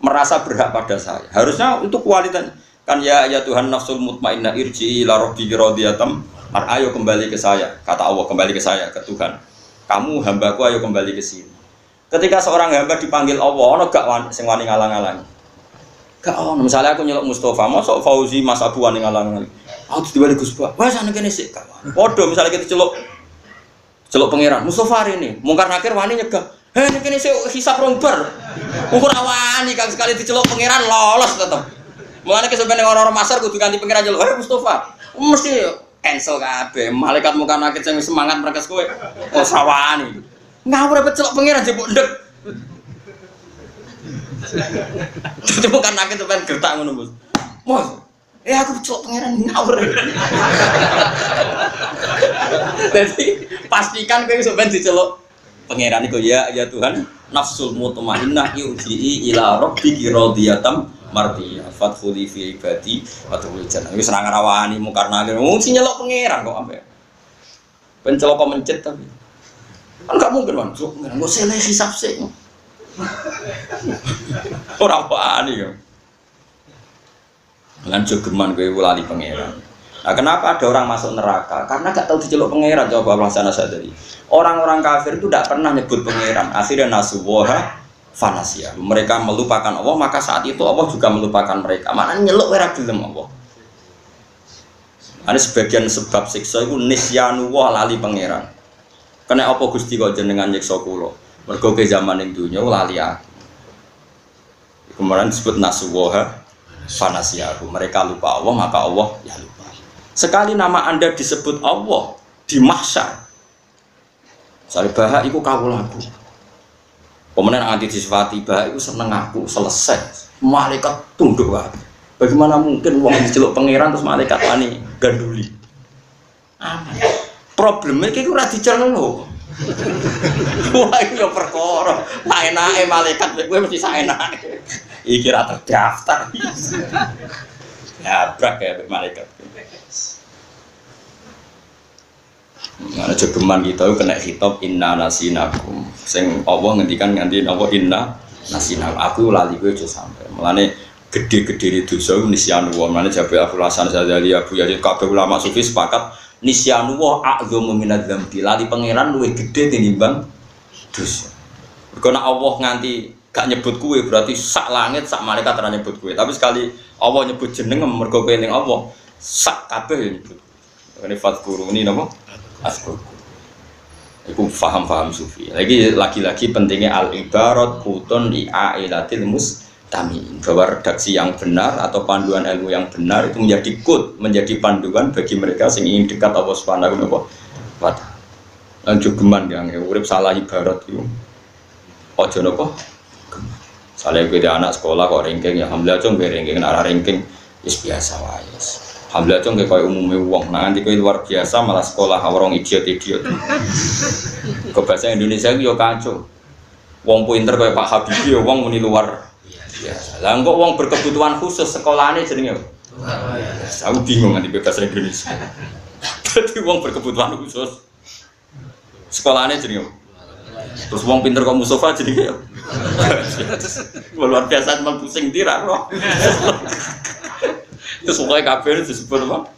S1: merasa berhak pada saya. Harusnya itu kualitas kan ya Tuhan nafsul mutmainnah irji ila rabbiki radiyatan. Ayo kembali ke saya, kata Allah, kembali ke saya, ke Tuhan. Kamu hambaku ayo kembali ke sini. Ketika seorang hamba dipanggil Allah, ono gak sing wani ngalang-alang. Gak ono, misalnya aku nyeluk Mustafa, mosok Fauzi Mas Abu wani ngalang-alang. Aku diwali Gus Ba. Wes ana kene sik gak. Padha misalnya kita celuk pangeran Mustafa ini, Mungkar Nakir wani nyegah. Ini kene sik hisab rombar. Ukur awani kang sekali diceluk pangeran lolos tetep. Mulane kesampeyan orang-orang masar kudu ganti pengiran jaluk. Hei Mustafa, mesti cancel kabeh. Malaikat muka nakit sing semangat mereka kowe. Oh sawani. Ngawur pecelok pengiran jebuk ndek. Itu bukan nakit sampeyan gertak ngono, Mus. Mus, aku pecelok pengiran ngawur. Jadi pastikan kowe sampeyan diceluk pengiran iku ya Tuhan. Nafsul mutmainnah yuji ila rabbiki radiyatan mardiyah fadkhuli fi ibadi wa tadkhulul jannah. Wis ora ngarawani mukarna wong sing nyelok pangeran kok ampe. Ben celaka mencet tapi. Kan enggak mungkin kan, enggak seleh hisab sik. Ora wani ya. Lan jogeman kowe lali pangeran. Nah, kenapa ada orang masuk neraka? Karena gak tahu diceluk pangeran. Coba Allah sana sadari. Orang-orang kafir itu tidak pernah nyebut pangeran. Akhirnya nasuwaha fanasiyah. Mereka melupakan Allah, maka saat itu Allah juga melupakan mereka. Maknanya nyeluk ora gelem Allah. Ada sebagian sebab siksa itu nisyanu wa lali pangeran. Kena apa Gusti kok jenengan nyiksa kula? Mergo ke zaman ning donya lali aku. Kemudian disebut nasuwaha fanasiyah. Mereka lupa Allah, maka Allah ya lupa. Sekali nama Anda disebut Allah di mahsyar, misalnya bahak itu kawulaku. Kemudian anti disifati bahak itu seneng aku selesai. Malaikat tunduk lagi. Bagaimana mungkin wong diceluk pangeran terus malaikat wani ganduli? Aman. Problemnya kayak ora diceluk. Wah itu ya perkara. Enake malaikat kowe mesti saenake. Iki ra terdaftar. Ya brak ya malaikat. Nah, jogeman kita kena hitop inna nasinakum. Sing Allah ngendikan nganti napa inna nasinakum. Aku lali kowe aja sampe. Mulane gede-gede dosa nisyanu wa. Mulane Jabe Abdul Hasan Sadzali Abu Yazid kabeh ulama sufi sepakat nisyanu wa a'dzamu minadz dzambi. Lali pangeran luwih gede tinimbang dosa. Mergo nek Allah nganti gak nyebut kowe berarti sak langit sak malaikat ora nyebut kowe. Tapi sekali Allah nyebut jeneng mergo kowe ning Allah sak kabeh nyebut. Ini fadkuruni napa? Asbab. Iku faham sufi. Lagi-lagi pentingnya al-ibarat kutun li ailatil mustami. Bahwa redaksi yang benar atau panduan ilmu yang benar itu menjadi kut, menjadi panduan bagi mereka yang ingin dekat Allah Subhanahu wa taala. Lan jogeman yang urip salah ibarat itu. Ojo napa? Saleh kowe anak sekolah kok ranking ya alhamdulillah cung ranking arah ranking wis biasa wae. Alhamdulillah cung kayak umumnya uang, nah nanti kayak luar biasa malah sekolah orang idiot. Ke bahasa Indonesia itu ya kacau. Wong pinter kayak Pak Habibie, wong muni luar biasa. Lah kok wong berkebutuhan khusus sekolahnya jenenge. Aku bingung nanti bahasa Indonesia. Jadi wong berkebutuhan khusus sekolahnya jenenge. Terus wong pinter kok Mustafa jenenge. Luar biasa cuma pusing tirak loh. Itu semuanya kabeh disebut apa?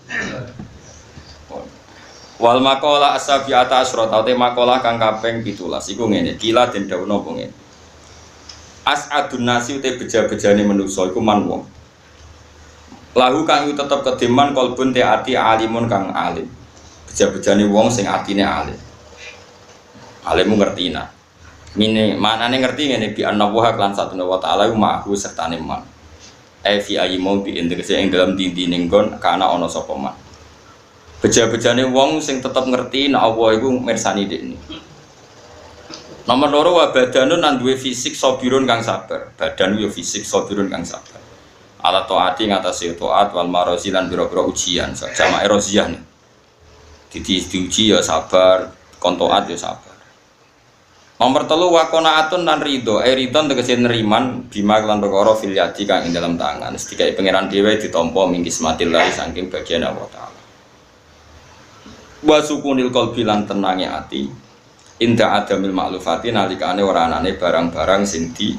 S1: Wal maqala as-sabi'ata asyrata te maqala kang kaping 17 iku ngene kila den dawuh napa ngene as'adun nasi te beja-bejane manusa iku man wong lahu kang tetep kedeman kalbun te ati alimun kang alim beja-bejane wong sing atine alim alimu ngertina mine manane ngerti ngene bi annallaha lan satuna wa ta'ala ma'hu sertane man fi ayyimau bi indekse ing dalam dinding nggon kana ana sapa man beja-bejane wong sing tetep ngerti nek Allah iku mirsani dekne. Nomor loro wa badanun nang duwe fisik sabirun kang sabar. Badan yo fisik sabirun kang sabar. Ala taati ngatasi taat wal marozi lan biro-biro ujian. Jamaah erosiah nih. Diuji ya sabar, kon taat ya sabar. Nomor 3 wa qanaatun lan ridho. Ridho tegese neriman bima lan perkara fil yadi kang ing dalam tangan. Sedikae pangeran dhewe ditampa mingkis matillah saking bagian Allah Taala. Wa sukunil qalbi lan tenange ati inda adamil ma'lufati nalikane ora anane barang-barang sing di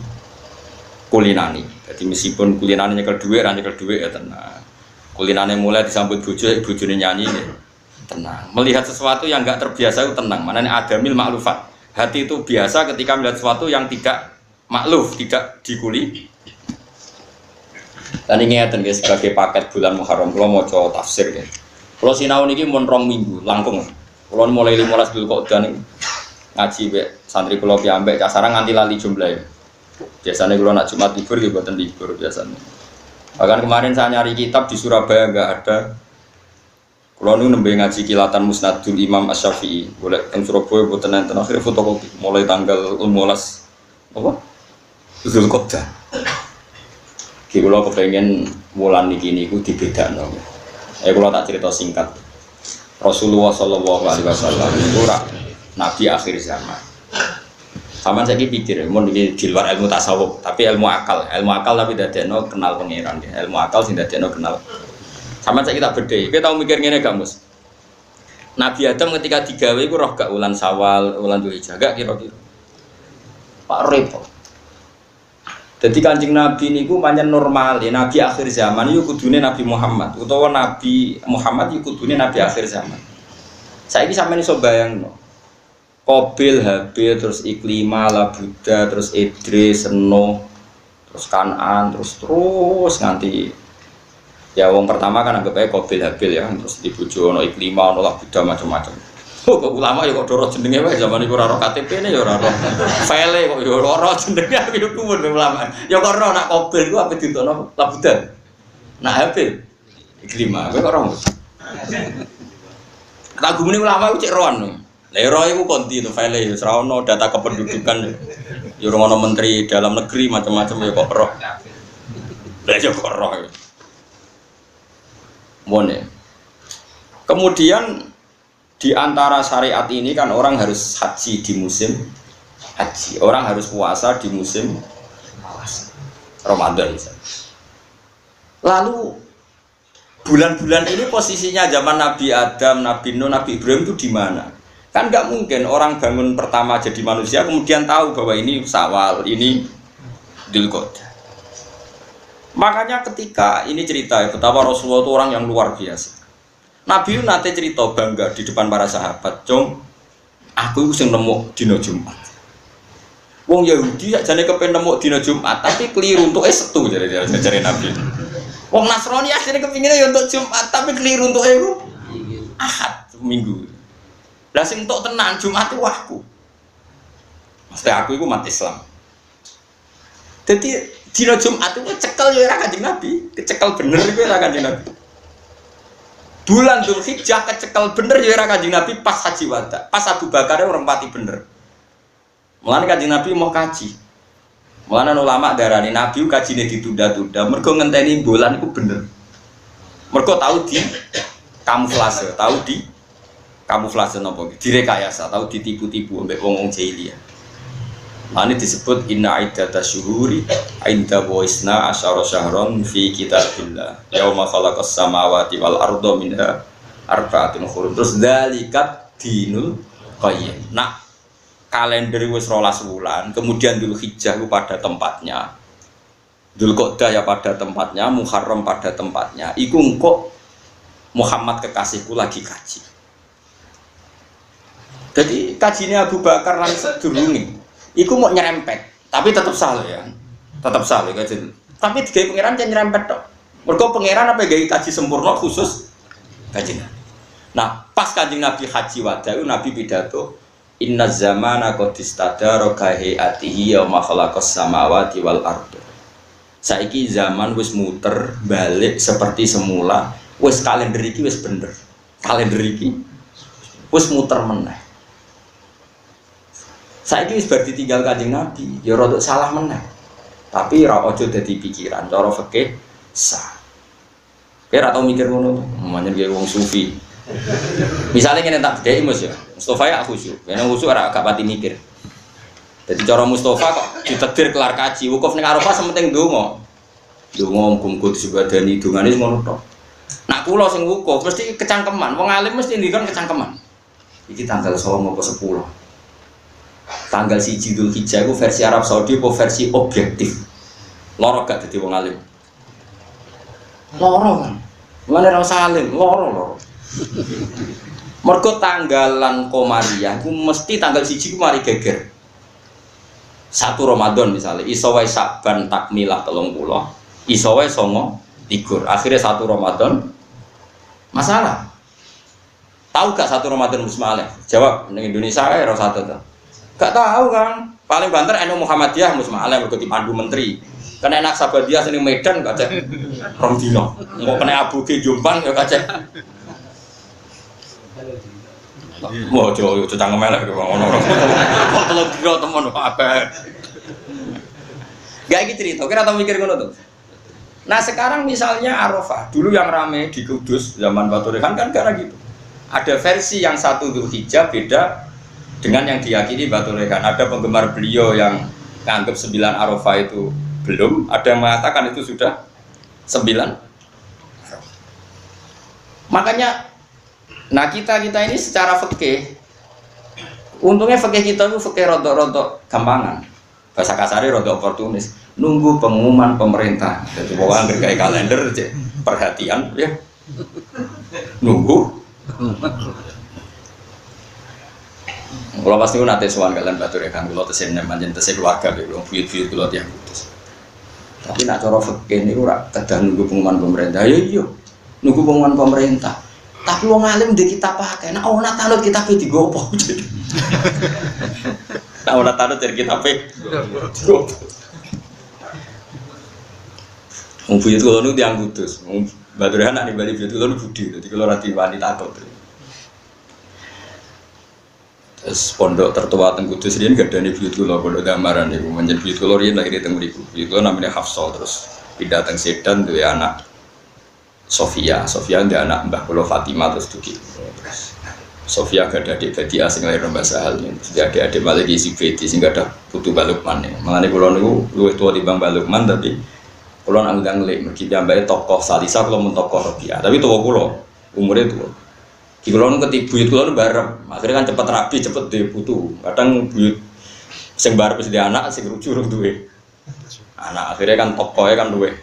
S1: kulinani. Jadi meskipun kulinane nyekel dhuwit ra nyekel dhuwit ya tenang. Kulinane mulai disambut bojo bojone nyanyi ya tenang. Melihat sesuatu yang enggak terbiasa itu tenang. Manane adamil ma'lufat. Hati itu biasa ketika melihat sesuatu yang tidak makluf, tidak dikuli. Dan ini ngeten guys sebagai paket bulan Muharram kula maca tafsir ya. Kalau sinau niki mun 2 minggu langkung. Kalau mulai 15 Dzulqa'dah ngaji mbek santri kula piyambak kasarang nganti lali jumlahe. Biasanya kula nak Jumat libur nggih mboten libur biasanya. Bahkan kemarin saya nyari kitab di Surabaya nggak ada. Kalau nu nembe ngaji kilatan Musnadul Imam Asy-Syafi'i, boleh teng Surabaya buat nenten akhirnya fotokopi mulai tanggal 15 apa? Zulqa'dah. Ki kula kepengen wulan niki niku dibedakno. Kalau tak cerita singkat. Rasulullah sallallahu alaihi wasallam itu nabi akhir zaman. Sama saya pikir, mau di luar ilmu tasawuf, tapi ilmu akal tapi dadekno kenal pangeran ya. Ilmu akal sing dadekno kenal. Sama saya kita beda, kita tahu mikir ngene gak mus? Nabi Adam ketika digawe iku roh gak ulan Sawal, ulan Dzulhijjah gak kira-kira. Pak repot. Jadi Kanjeng Nabi niku pancen normal ya, Nabi akhir zaman iku kudune Nabi Muhammad utawa Nabi Muhammad iku kudune Nabi akhir zaman. Saiki sampeyan iso bayangno. Qabil, Habil, terus Iklimah, Labuda, terus Idris, Nuh, terus Kan'an, terus nganti ya wong pertama kan anggap aja Qabil Habil ya, terus dibujo ono Iklimah, ono Labuda macam-macam. Oh, kok ulama ya kok doro jenenge wae zaman iku ora ro KTP-ne ya ora ro. File kok ya ora jenenge aku yo kumun ulama. Ya kok ora nak Qabil ku ape ditono Labuda. Nak Habil Iklimah kowe kok ora. Tak gumune ulama ku cek roan. Lah ro iku konti to file ya ora ono data kependudukan. Ya ora ono menteri dalam negeri macam-macam ya kok ro. Lah ya kok ro. Mone. Kemudian di antara syariat ini kan orang harus haji di musim haji, orang harus puasa di musim puasa Ramadan misalnya. Lalu bulan-bulan ini posisinya zaman Nabi Adam, Nabi Nuh, Nabi Ibrahim itu di mana? Kan nggak mungkin orang bangun pertama jadi manusia kemudian tahu bahwa ini Syawal, ini Dzulqa'dah. Makanya ketika ini cerita ya, betapa Rasulullah itu orang yang luar biasa. Nabi nate cerita bangga di depan para sahabat, "Cung, aku iku sing nemu dina Jumat." Wong Yahudi sakjane kepen nemu dina Jumat, tapi keliru untuk Setu jare Nabi. Wong Nasrani asline kepingine ya untuk Jumat, tapi keliru untuk Ahad, Minggu. Lah sing entuk tenan Jumat itu aku. Mesti aku iku umat Islam. Jadi dina Jumat itu cekel ya ora Kanjeng Nabi, kecekel bener iku ora Kanjeng Nabi. Bulan Dzulhijjah kecekel bener ya ora Kanjeng Nabi pas haji wada. Pas Abu Bakar orang pati bener. Mulane Kanjeng Nabi mau kaji. Mulane ulama darani Nabi kajine ditunda-tunda mergo ngenteni bulan iku bener. Mergo tahu di kamuflase, napa? Direkayasa, tahu ditipu-tipu mbek wong-wong jahiliyah. Ini disebut inna iddatash syuhuri inda waisna asyara syahron fi kitabillah yauma khalaqas samawati wal arda minha arba'atun hurum. Terus dzalikat dinul qayyim. Nah, kalender wis 12 wulan, kemudian Dzulhijjah itu pada tempatnya, Dzulqa'dah ya pada tempatnya, Muharram pada tempatnya. Iku engko Muhammad kekasihku lagi kaji. Jadi kajinya Abu Bakar lan sedurunge iku mau nyerempet, tapi tetap salah ya, kaji. Tapi digawe pangeran jangan nyerempet tok. Mergo pangeran apa gawe kaji sempurna khusus kaji. Nah, pas Kanjeng Nabi haji wada Nabi pidato, "Inna zamana qad istadara ka hayatihi yauma khalaqas samawati wal ardh." Saiki zaman wis muter balik seperti semula, wis kalender iki wis bener. Kalender iki wis muter meneh. Saiki wis bar ditinggal Kanjeng Nabi, ya rada salah meneh. Tapi ra aja dadi pikiran, cara fikih sah. Kira tau mikir ngono, manjen gawe wong sufi. Misalnya ngene tak bedheki Mus ya. Mustofa ya khusyuk. Yen khusyuk ora gak pati mikir. Jadi cara Mustofa kok ditedir kelar kaji, wukuf ning Arafah sementing ndonga. Ndonga muga-muga disebadani dongane ngono tok. Nak kula sing wukuf mesti kecangkeman, wong alim mesti ndikon kecangkeman. Iki tanggal 9 apa 10. Tanggal 1 Dzulhijjah itu versi Arab Saudi apa versi objektif? Loro gak dadi wong alim. Loro kan. Mulane ra usah alim, loro. Mergo tanggalan Komariah ku mesti tanggal 1 ku mari geger. 1 Ramadan misalnya, iso wae Saban takmilah 30, iso wae 9 likur. Akhirnya 1 Ramadan masalah. Tahu gak 1 Ramadan musmaleh? Jawab, ning Indonesia kae ora 1 to. Gak tahu kan, paling banter NU Muhammadiyah musmaleh mergo dipandu menteri. Kena enak Sabadia sini Medan kacek rong dino. Engko kena Abu Ge Jombang ya kacek. Wah, yo cangkem elek ngono. Kok telung dino temen kok akeh. Gak iki cerita, kira tau mikir ngono tuh. Nah sekarang misalnya Arafah, dulu yang rame di Kudus zaman Batu Rehan kan karena gitu. Ada versi yang satu Dzulhijjah beda dengan yang diyakini Batu Rehan. Ada penggemar beliau yang nganggap 9 Arafah itu belum, ada yang mengatakan itu sudah 9. Makanya, nah kita ini secara fikih, untungnya fikih kita itu fikih rodok-rodok gampangan, bahasa kasarnya rodok oportunis, nunggu pengumuman pemerintah. Jadi pokoknya kayak kalender, perhatian, ya, nunggu. Kalau pasti nanti soal kalian Batu Rehan, kalau tesin manjen tesin keluarga, kalau buyut-buyut kalau tiang putus. Tapi nak cara fikih ini rak kadang nunggu pengumuman pemerintah. Ya iya, nunggu pengumuman pemerintah. Tapi wong alim di kita pakai. Nah, nak tanut kita pe digopo. Nah, tanut dari kita pe digopo. Wong buyut kula nu tiang putus. Wong Batu Rehan nak bali buyut kula nu budi. Dadi kula ra diwani takut. Terus pondok tertua teng Kudus riyen gadane buyut kula pondok Damaran niku menjen buyut kula riyen lahir teng mriku. Buyut kula namanya Hafsah terus pindah teng Sedan duwe anak Sofia duwe anak Mbah kula Fatimah terus dugi. Sofia gada adik Badi asing lahir Mbah Sahal. Jadi adik-adik malah isi Badi sing gada putu Balukman. Mangane kula niku luwih tuwa timbang Balukman tapi kula nang nglik mergi piyambake tokoh Salisa kula mun tokoh Robiah. Tapi tuwa kula umure tuwa. Di kulon ketik buyut kulon bareng, akhirnya kan cepet rapi, cepet deh putu. Kadang buyut sing bareng di anak, sing rujuk duwe anak. Akhirnya kan tokohnya kan duwe.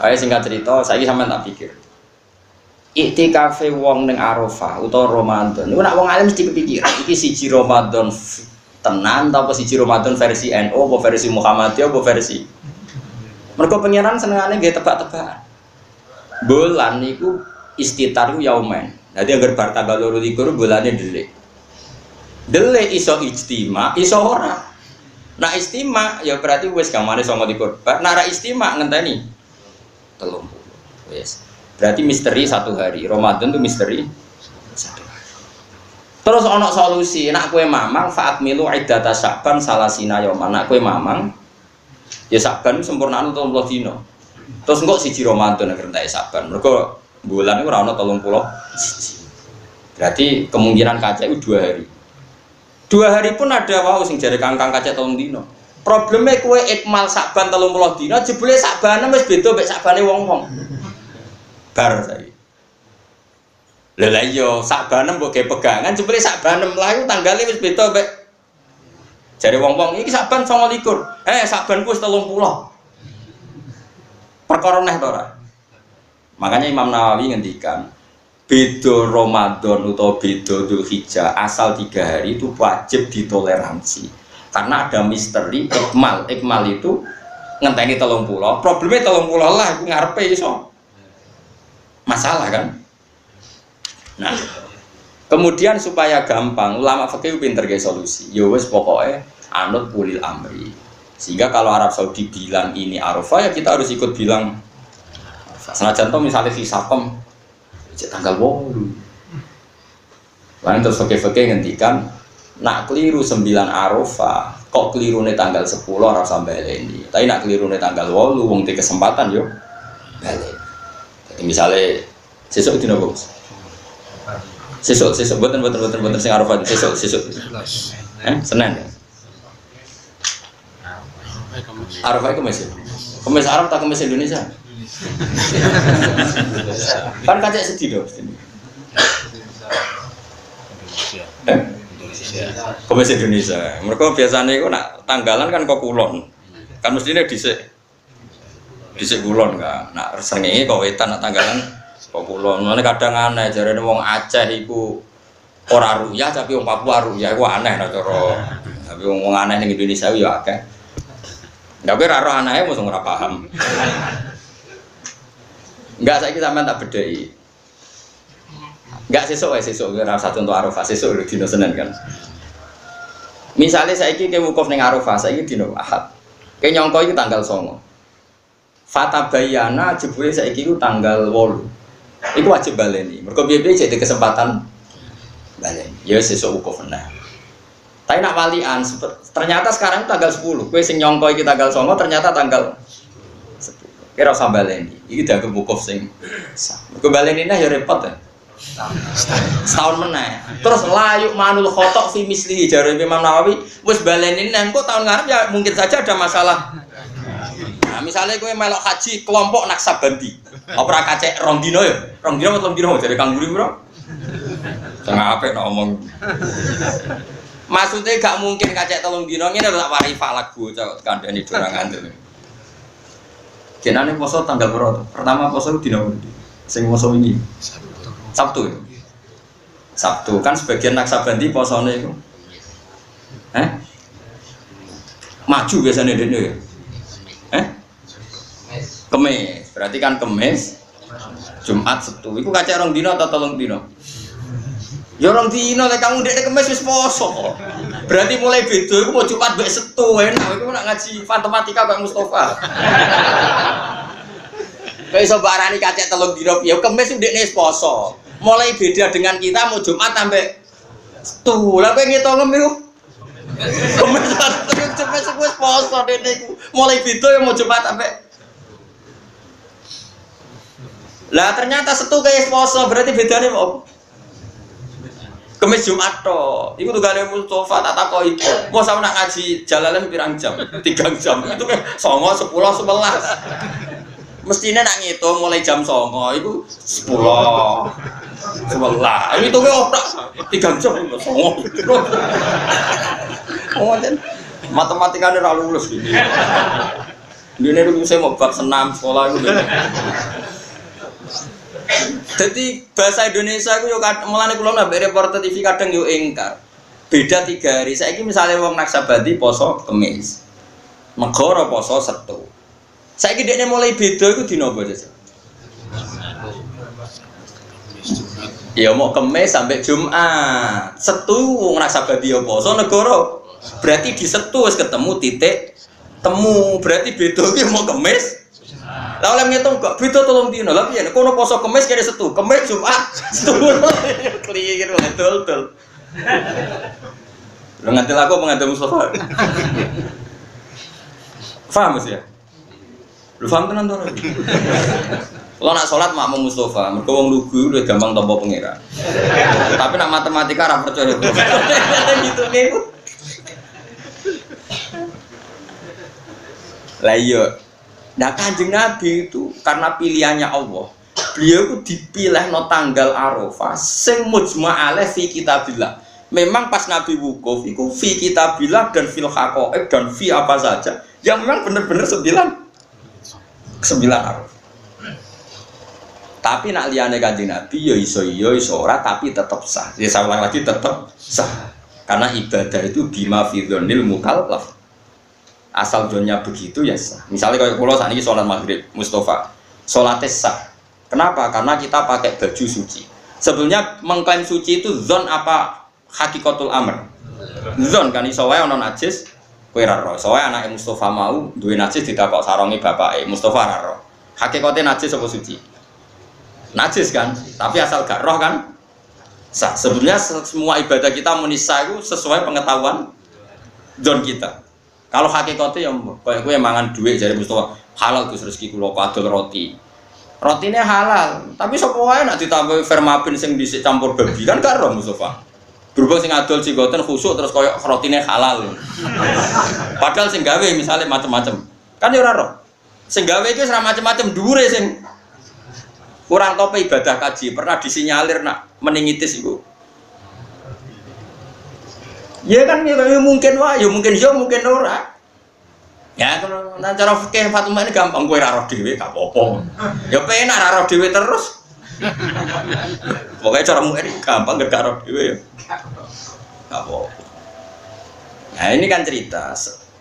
S1: Ayo singkat cerita, saya sampean tak pikir. Iktikafe wong ning Arafah utawa Ramadan. Niku nak wong alim mesti kepikir, iki siji Ramadan tenan ta apa siji Ramadan versi NU apa versi Muhammadiyah apa versi. Mergo pengiran senengane nggih tebak-tebakan. Bulan niku istitaru yaumen. Nanti agar bar tanggal 22 bulannya delik iso ijtima, iso ora. Nah istima ya berarti wes kamane 29. Nah ra istima ngenteni 30. Wes. Berarti misteri 1 hari. Ramadan itu misteri 1 hari. Terus ono solusi, nak kowe mamang faat milu iddata Sa'ban salasina yauman. Nak kowe mamang ya Sa'ban sempurnaan 30 dino. Terus engko siji Ramadan nek entek Sa'ban. Mergo bulan itu rana 30. Berarti kemungkinan kaca itu 2 hari. 2 hari pun ada wow sing jare kangkang kaca 3 dino. Problemnya kue ikmal Sa'ban 30 dino jebule Sa'ban wis beda mek Sa'bane wong-wong. Bar saiki. Lha iya Sa'ban mbok ge pegangan jebule Sa'ban lah iku tanggale wis beda mek jare wong-wong iki Sa'ban 29. Sa'banku wis 30. Perkara neh to ora? Makanya Imam Nawawi ngendikan beda Ramadan atau beda Dzulhijjah asal 3 hari itu wajib ditoleransi karena ada misteri ikmal itu ngenteni 30 problemnya 30 lah itu ngarepe iso masalah kan. Nah kemudian supaya gampang ulama fikih pinter ge solusi ya wis pokoke anut ulil amri sehingga kalau Arab Saudi bilang ini Arafah ya kita harus ikut bilang. Senajan to misalnya Fisakom tanggal 8. Lalu terus fakih-fakih ngendikan nak keliru 9 Arafah, kok kelirune tanggal 10 ora usah baleni. Tapi nak kelirune tanggal 8 wong di kesempatan yo baleni. Jadi misalnya sesuk dina apa? Sesuk boten sing Arafah sesuk. Senin. Arafah itu masih. Kemis Arab tak kemis Indonesia. Kan kacek sedih dong. Komis Indonesia. Mereka biasanya itu nak tanggalan kan kok kulon. Kan mestinya dhisik kulon kan. Nak srengenge kok wetan nak tanggalan kok kulon. Mulane kadang aneh jarene wong Aceh iku ora ruyah tapi wong Papua ruyah iku aneh nak cara. Tapi wong aneh ning Indonesia yo akeh. Tapi ra roh anae mosok ora paham. Enggak saiki sampean tak bedheki. Enggak sesuk ora satu untuk Arafah, sesuk dina Senin kan. Misalnya saiki ke wukuf ning Arafah, saiki dina Ahad. Kayak nyongko itu tanggal 9. Fatabayana jebule saiki ku tanggal 8. Iku wajib baleni. Mergo piye-piye jadi kesempatan baleni. Ya sesuk wukuf nah. Tapi nak walian ternyata sekarang tanggal 10. Kowe sing nyongko iki tanggal 9 ternyata tanggal 10. Kira usah baleni. Iki dianggap wukuf sing sah. Mergo baleni nah ya repot ya. Setahun meneh. Terus layuk manul khotok fi misli jare Imam Nawawi wis baleni nang kok tahun ngarep ya mungkin saja ada masalah. Nah, misalnya kowe melok haji kelompok Naksabandi. Apa ora kacek 2 dino ya? 2 dino atau 3 dino jare Kang Guri bro. Tengah apik nek omong. Maksudnya gak mungkin kacek 3 dino ngene lho tak wari falak bocah kandhani dorangan itu. Kenane poso tanggal berapa? Pertama poso dino ndi? Sing poso ini. Sabtu. Sabtu kan sebagian Naksabandi posone iku. Maju biasanya dene ya. Kemis. Berarti kan Kemis, Jumat, Sabtu. Iku kacek 2 dino atau 3 dino? Ya 2 dino lek kamu ndek Kemis wis poso. Berarti mulai beda iku mau Jumat mbek Sabtu enak. Iku nak ngaji matematika Pak Mustofa. Kayak iso barani kacek 3 dino piye? Kemis ndekne wis poso. Mulai beda dengan kita mau Jumat sampai Sabtu. Lah kowe ngitung iku. Kemis Jumat wis poso dene iku. Mulai beda ya mau Jumat sampai. Lah ternyata Sabtu kayak poso berarti bedane apa? Kemis Jumat to. Iku tugale Mustofa tak takoki. Mau sampe nak ngaji jalalan pirang jam? 3 jam. Itu kan 9, 10, 11. Mestinya nak ngitung mulai jam 9 itu 10 11 itu ke otak 3 jam 9 matematikanya terlalu lulus gitu ini dulu saya mau bab senam sekolah itu jadi bahasa Indonesia itu mulai kulon nabi reporter TV kadang yuk ingkar beda 3 hari saya ini misalnya wong Naksabandi poso Kemis Megara poso Sabtu. Saiki dekne mulai beda iku dina apa aja? Ya mau Kemis sampai Jumat. Setu wong Naksabandi poso negara. Berarti di Setu wis ketemu titik temu. Berarti beda iki mau Kemis. Lah oleh ngitung kok beda 3 dina. Lah piye kono poso Kemis kene Setu, Kemis Jumat. Setu. Klir betul. Lu ngantil aku mengantil Mustofa. Paham ya? Lu paham tenan to? Kalau nak sholat makmum Mustofa, mergo wong lugu udah gampang tampa pengira. Tapi nak matematika ora percaya. Gitu niku. Lah iya. Nah Kanjeng Nabi itu karena pilihannya Allah, beliau itu dipilih no tanggal Arafah sing mujma' alaih fi kitabillah. Memang pas Nabi wukuf itu fi kitabillah dan fil haqaiq dan fi apa saja. Yang memang benar-benar 9 Arafah. Tapi nak liyane Kanjeng Nabi ya iso ora tapi tetap sah. Ya saya ulang lagi tetap sah. Karena ibadah itu bima fi dzonil mukallaf. Asal zonnya begitu ya sah. Misalnya kalau kula sakniki salat maghrib Mustofa, salatnya sah. Kenapa? Karena kita pakai baju suci. Sebenarnya mengklaim suci itu zon apa hakikatul amr? Zon kan iso wae ana najis. Kowe ra ro, soalnya anake Mustofa mau duwe najis ditakok sarongi bapake, Mustofa ra ro. Hakikate najis apa suci? Najis kan, tapi asal gak roh kan sah. Sebenarnya semua ibadah kita munisa itu sesuai pengetahuan zon kita. Kalau hakikate ya kowe mangan duit jare Mustofa, halal Gus rezeki kula padol roti. Rotine halal, tapi sapa wae nek ditambahi vermapin sing dhisik campur babi kan gak roh Mustofa. Berhubung sing adol cigoten khusuk terus koyo rotine halal. Padahal sing gawe misalnya macam-macam. Kan ya ora roh. Sing gawe iki ora macam-macam dhuwure sing kurang tope ibadah kaji pernah disinyalir nak meningitis iku. Ya kan ya mungkin wae, ya mungkin ora. Ya kalau cara fikih Fatimah ini gampang kowe ora roh dhewe gak apa-apa. Ya penak ora roh dhewe terus. Pokoknya cara mu'ir gampang gak roh dhewe ya. Apa? Nah ini kan cerita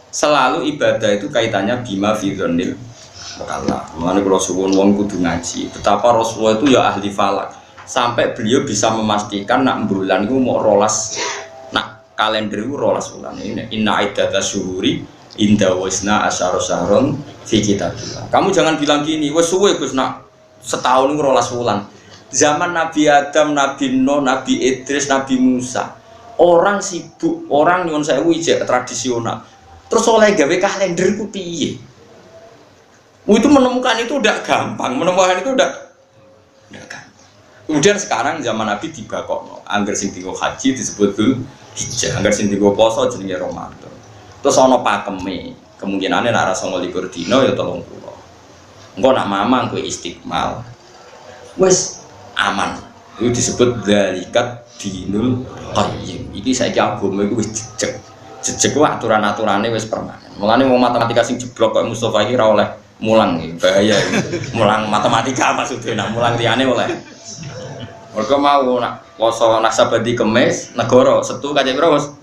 S1: selalu ibadah itu kaitannya bima fi dzonil mukallaf. Mulane kula suwun wong kudu ngaji. Betapa Rasulullah itu ya ahli falak. Sampai beliau bisa memastikan nak bulan itu mau rolas, nak kalender itu rolas bulan ini. Inna iddatasyuhuri Inda wasna asyara syahrun fi kitabillah. Kamu jangan bilang gini, wes suwe Gus nak setahun ini 12 wulan. Zaman Nabi Adam, Nabi Nuh, Nabi Idris, Nabi Musa. Orang sibuk, orang nyuwun sewu ijek tradisional. Terus oleh gawe kalender ku piye? Itu menemukan itu udah gampang, menemukan itu udah gampang. Kemudian sekarang zaman Nabi dibakokno, angger sing dienggo haji disebut Dzulhijjah, angger sing dienggo poso jenenge Ramadan. Terus ana pakeme, kemungkinane nek ora 29 dina ya 30. Engko nak mamang kowe istiqmal. Wis aman. Itu disebut dzalikat dinul qayyim. Iki saiki agama iku wis jejeg. Jejeg ku aturan-aturane wis permanen. Mulane wong matematika sing jeblok kok Mustofa iki ora oleh mulang iki, bahaya iki. Mulang matematika maksudnya, nak mulang liyane oleh. Mergo mau nak poso nasabadi Kemis, negara Setu kacek piro, Mas?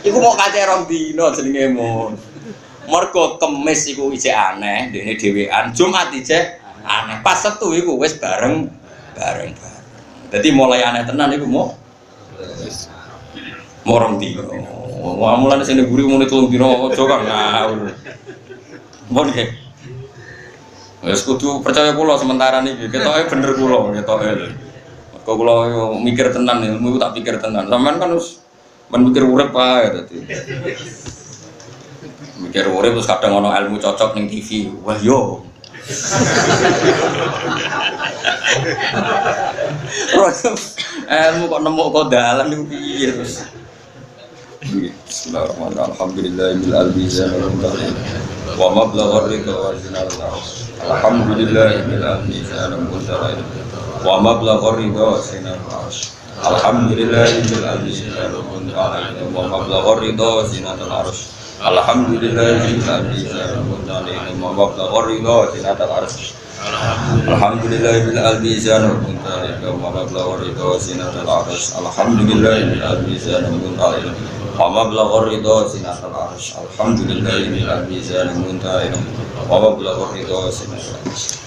S1: Iku mau kacek rong dina jenenge mon. Mergo Kemis iku isih aneh, dene dhewean, Jumat isih aneh. Pas Setu iku wis bareng. Dadi mulai aneh tenan iku mau rong dina. Wah mulane sing guru muni 3 dina aja kang ngawur. Mun nggih. Wis kudu percaya kula sementara niki, ketoke bener kula, ketoke. Kok kula mikir tenan, ilmu tak pikir tenan. Sampeyan kan wis mikir urip ae dadi. Mikir urip terus kadang ono ilmu cocok ning TV. Wah yo. Ilmu kok nemu kok dalan niku piye terus. Bismillahirrahmanirrahim. Alhamdulillahil albizan wa mablagh ridha wa zinal arsh. Alhamdulillahil albizan wa mablagh ridha wa zinal arsh. Alhamdulillahil albizan wa mablagh ridha wa zinal arsh. Alhamdulillahil albizan wa mablagh ridha wa zinal arsh. Alhamdulillahil albizan wa mablagh ridha wa zinal arsh. Alhamdulillahil albizan wa mablagh ridha wa zinal arsh. Alhamdulillahil albizan wa mablagh ridha wa zinal arsh.